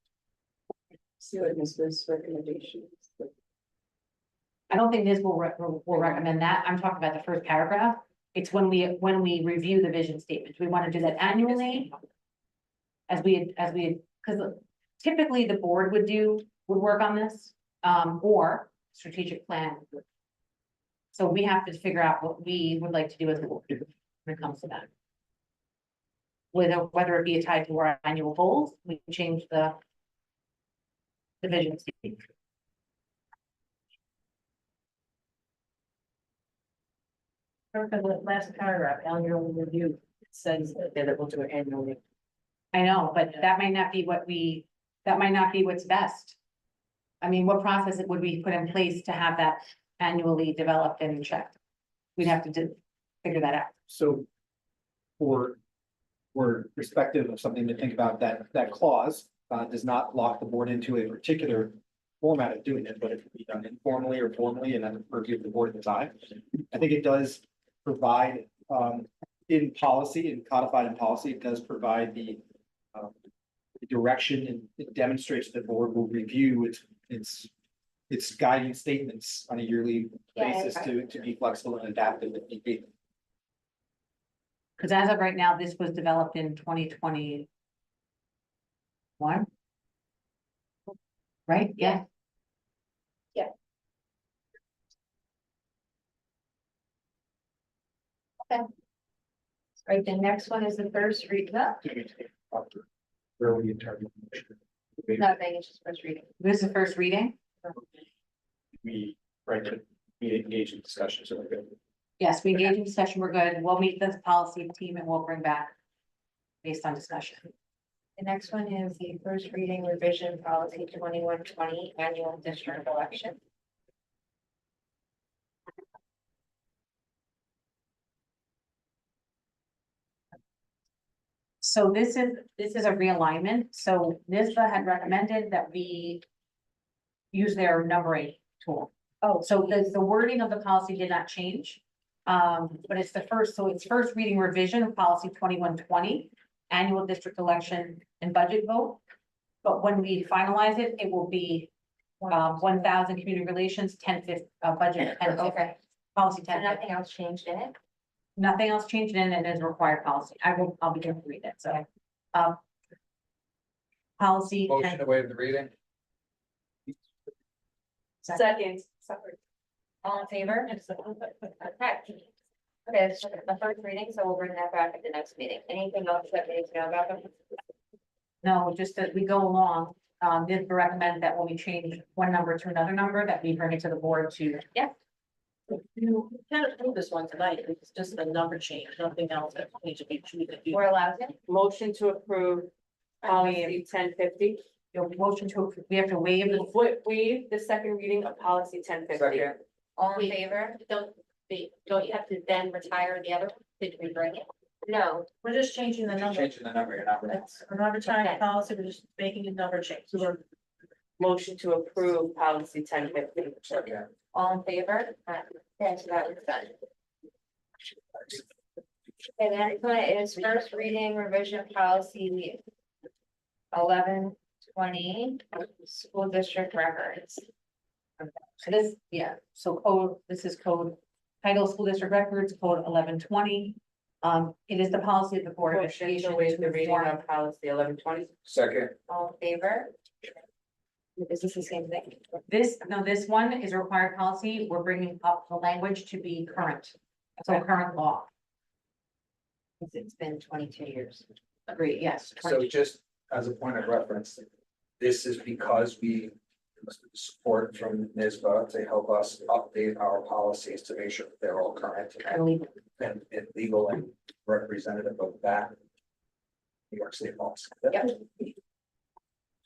See what Ms. recommendations. I don't think this will recommend that. I'm talking about the first paragraph. It's when we review the vision statement. We want to do that annually. Because typically the board would work on this, or strategic plan. So we have to figure out what we would like to do as a board when it comes to that. Whether it be tied to our annual goals, we can change the vision statement. For the last paragraph, annual review, it says that it will do it annually. I know, but that might not be what's best. I mean, what process would we put in place to have that annually developed and checked? We'd have to figure that out. So for perspective of something to think about, that clause does not lock the board into a particular format of doing it, but it can be done informally or formally, and then review the board at the time. I think it does provide in policy and codified in policy, it does provide the direction, and it demonstrates the board will review its guiding statements on a yearly basis to be flexible and adaptive if need be. Because as of right now, this was developed in 2021. Right? Yeah. Yeah. Okay. Right, the next one is the first read, no, Where we interpret. nothing, it's just first reading. This is the first reading. We engage in discussions. So we're good. Yes, we engage in discussion. We're good. We'll meet the policy team and we'll bring back based on discussion. The next one is the first reading revision policy 2120 annual district election. So this is a realignment. So NISBA had recommended that we use their numbering tool. Oh, so the wording of the policy did not change. But it's first reading revision of policy 2120, annual district election and budget vote. But when we finalize it, it will be 1,000 community relations, 1050 budget, 1050. Okay. Policy So 10. nothing else changed in it? Nothing else changed in it as required policy. I'll begin to read it, so. Policy. Motion to waive the reading? Second. All in favor? Okay. Okay, it's the first reading, so we'll bring that back at the next meeting. Anything else that we need to know about them? No, just as we go along, did recommend that when we change one number to another number, that we bring it to the board to. Yeah. You can't approve this one tonight, it's just a number change, nothing else that needs to be treated. We're allowed to? Motion to approve policy 1050. Motion to, we have to waive the. Waive the second reading of policy 1050. Second. All in favor? Don't you have to then retire the other? Did we bring it? No. We're just changing the number. Changing the number, you're not. We're not retiring policy, we're just making a number change. So we're motion to approve policy 1050. Second. All in favor? Okay, so that was done. And then it's going to, is first reading revision policy 1120, school district records. So this is code, title school district records, code 1120. It is the policy of the board of Motion education to waive the to reading inform. of policy 1120. Second. All in favor? Is this the same thing? This one is a required policy. We're bringing up the language to be current. So current law. It's been 22 years. Agreed, yes. So just as a point of reference, this is because we support from NISBA to help us update our policies to make sure that they're all current and legal and representative of that. New York State policy. Yep.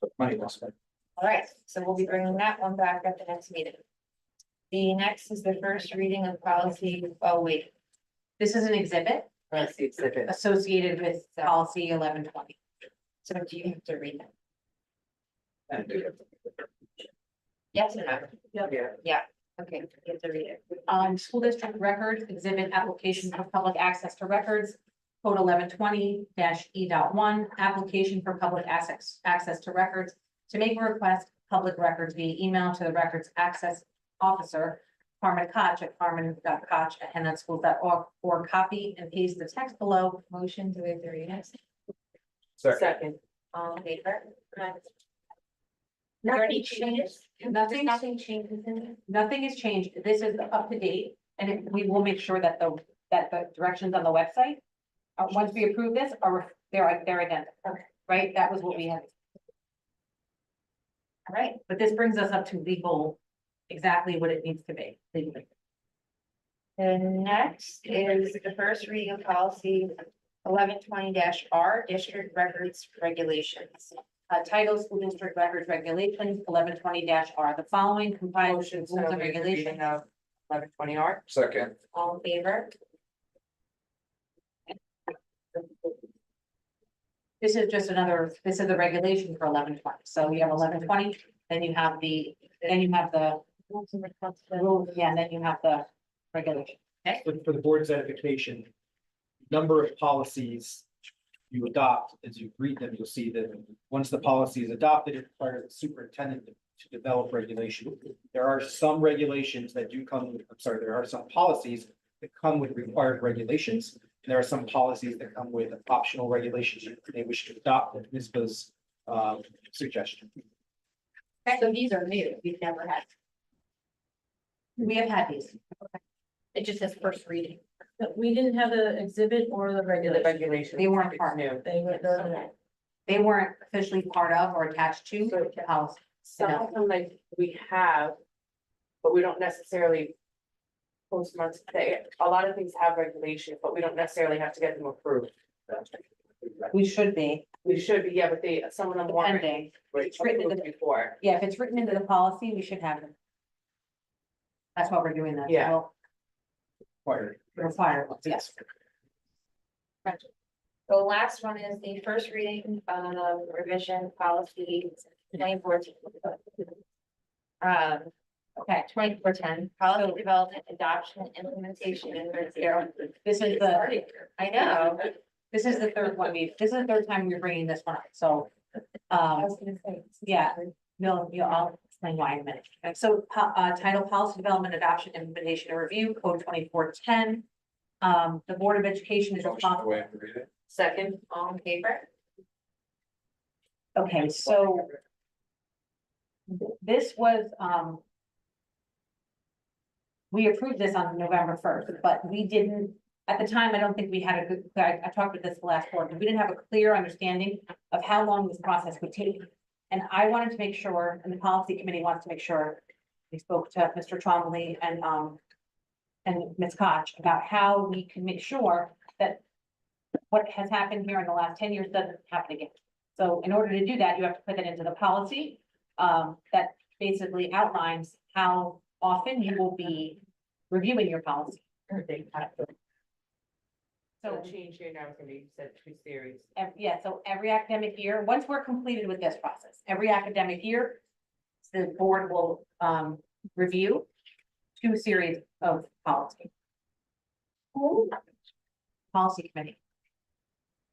So money well spent. All right, so we'll be bringing that one back at the next meeting. The next is the first reading of policy, oh wait, This is an exhibit that's the exhibit. associated with policy 1120. So do you have to read that? And do it. Yes or no? Yeah. Yeah, okay, you have to read it. School district records, exhibit application for public access to records, code 1120-E.1, application for public access to records. To make a request, public records via email to the records access officer, Carmen Koch at carmen.koch@hennettschools.org, or copy and paste the text below. Motion, do we have to read it? Second. All in favor? Nothing changes. Nothing changes in it. Nothing has changed. This is up to date, and we will make sure that the directions on the website, once we approve this, they're identical. Okay. Right? That was what we had. All right, But this brings us up to legal, exactly what it needs to be legally. the next is the first reading of policy 1120-R, district records regulations. Title School District Records Regulations 1120-R. The following complies with rules and regulations. 1120-R. Second. All in favor? This is just this is the regulation for 1120. So you have 1120, then you have the rules, yeah, and then you have the regulation. For the board's edification, number of policies you adopt, as you read them, you'll see that once the policy is adopted, it requires the superintendent to develop regulation. There are some regulations that do come, there are some policies that come with required regulations. And there are some policies that come with optional regulations if they wish to adopt at NISBA's suggestion. So these are new, we've never had. We have had these. It just says first reading. We didn't have the exhibit or the regulation. They weren't part new. They weren't officially part of or attached to the policy. Some of them like we have, but we don't necessarily post months. A lot of things have regulations, but we don't necessarily have to get them approved. We should be, Yeah, but some of them weren't depending. it's written before. Yeah, if it's written into the policy, we should have them. That's what we're doing then. Yeah. Required. Required ones, yes. The last one is the first reading of revision policy 2014. Okay, 2410, policy development, adoption, implementation, and zero. This is I know. this is the third one this is the third time we're bringing this one up, so. I was gonna say. Yeah, no, I'll explain why in a minute. And so, title policy development, adoption, implementation, and review, code 2410. The Board of Education is responsible. Second, all in favor? Okay, so. This was, we approved this on November 1st, but we didn't, at the time, I don't think we had a good, I talked with this the last board, but we didn't have a clear understanding of how long this process would take. And I wanted to make sure, and the policy committee wants to make sure, we spoke to Mr. Trombley and Ms. Koch about how we can make sure that what has happened here in the last 10 years doesn't happen again. So in order to do that, you have to put that into the policy that basically outlines how often you will be reviewing your policy. So change here now, you said 2 series. yeah, so every academic year, once we're completed with this process, every academic year, the board will review 2 series of policy. Policy committee.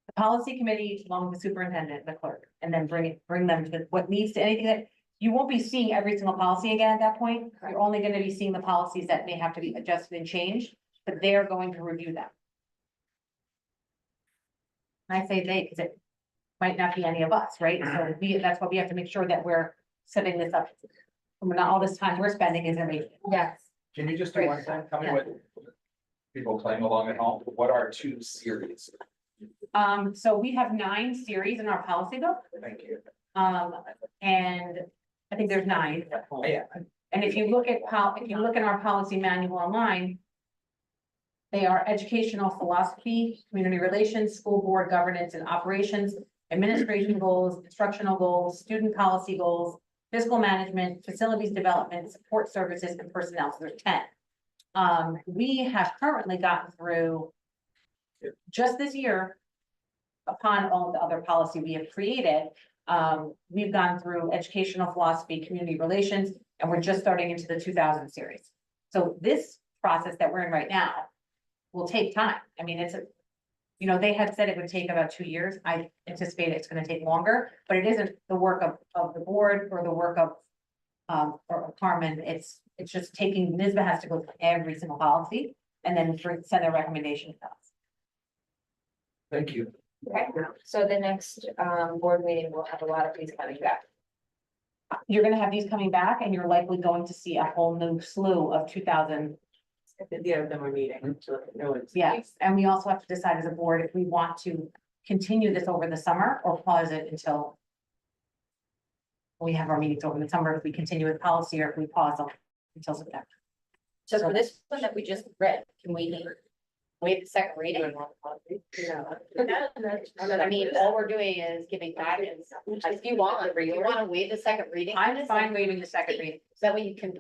The policy committee, along with the superintendent, the clerk, and then bring them to what needs to, anything that, you won't be seeing every single policy again at that point. You're only going to be seeing the policies that may have to be adjusted and changed, but they're going to review them. I say they, because it might not be any of us, right? So that's why we have to make sure that we're setting this up. We're not all this time we're spending is amazing. Yes. Can you just do one thing? Tell me what people playing along at home, what are 2 series? So we have 9 series in our policy book. Thank you. And I think there's 9. Yeah. And if you look at if you look in our policy manual online, they are educational philosophy, community relations, school board governance and operations, administration goals, instructional goals, student policy goals, fiscal management, facilities development, support services, and personnel. So there's 10. We have currently gotten through just this year, upon all the other policy we have created, we've gone through educational philosophy, community relations, and we're just starting into the 2000 series. So this process that we're in right now will take time. I mean, they had said it would take about 2 years. I anticipate it's gonna take longer, but it isn't the work of the board or the work of or Carmen. It's just taking, NISBA has to go through every single policy and then send a recommendation to us. Thank you. Okay, so the next board meeting will have a lot of these coming back. You're gonna have these coming back and you're likely going to see a whole new slew of 2000. Yeah, then we're meeting. Yes, and we also have to decide as a board if we want to continue this over the summer or pause it until we have our meetings over the summer, if we continue with policy or if we pause them until September. So for this one that we just read, can we waive the second reading? I mean, all we're doing is giving guidance. If you want to waive the second reading. I'm fine waiving the second reading. So that way you can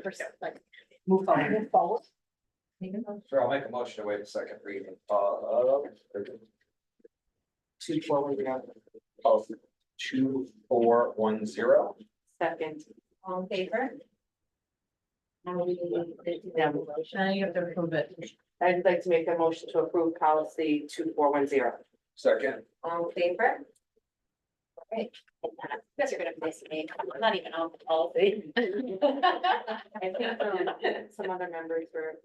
Move forward. move forward. Sure, I'll make a motion to waive the second reading of 2410. Second. All in favor? Now we have a motion. Now you have to approve it. I'd like to make a motion to approve policy 2410. Second. All in favor? Right. You guys are gonna miss me. I'm not even on the policy. I think some other members were.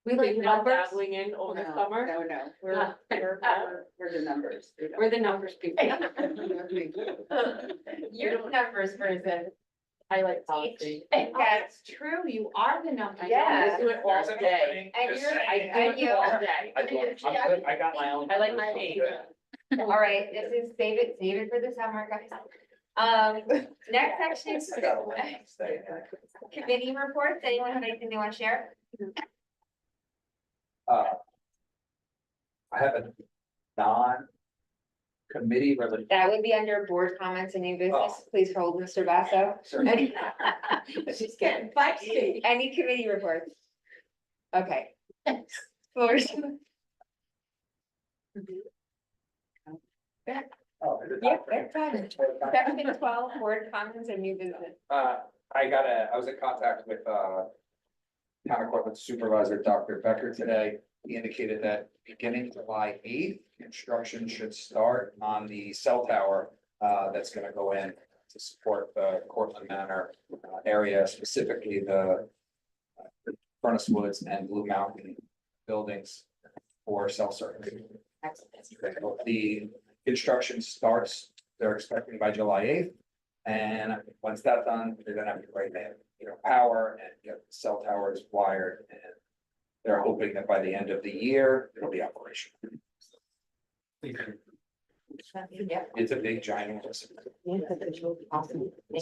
We like numbers. Dabbling in over the summer. No. We're the numbers. We're the numbers people. You're the numbers person. I like policy. That's true. You are the numbers. I do it all day. And you're, I do it all day. I got my own. I like my page. All right, this is save it for the summer, guys. Next section is committee reports. Anyone have anything they want to share? I have a non-committee related. That would be under board comments and new business. Please hold, Mr. Basso. Certainly. She's getting feisty. Any committee reports? Okay. Floor. Yeah, that's fine. Section 12, board comments and new business. I was in contact with, town equipment supervisor, Dr. Becker today. He indicated that beginning July 8th, construction should start on the cell tower, that's gonna go in to support the Cortland Manor area, specifically the Furnace Woods and Blue Mountain buildings for cell service. The construction starts, they're expecting by July 8th. And once that's done, they're gonna have to break in, power and get the cell towers wired. And they're hoping that by the end of the year, it'll be operational. It's a big giant. Awesome. Thank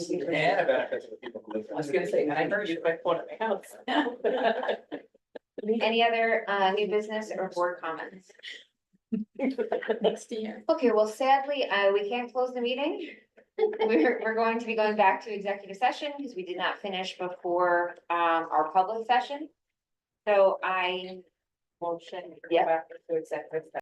you. And a benefit to the people who live. I was gonna say, I heard you by phone at my house. Any other new business or board comments? Next year. Okay, well, sadly, we can't close the meeting. We're going to be going back to executive session because we did not finish before our public session. So I Motion. Yeah. Back to executive session.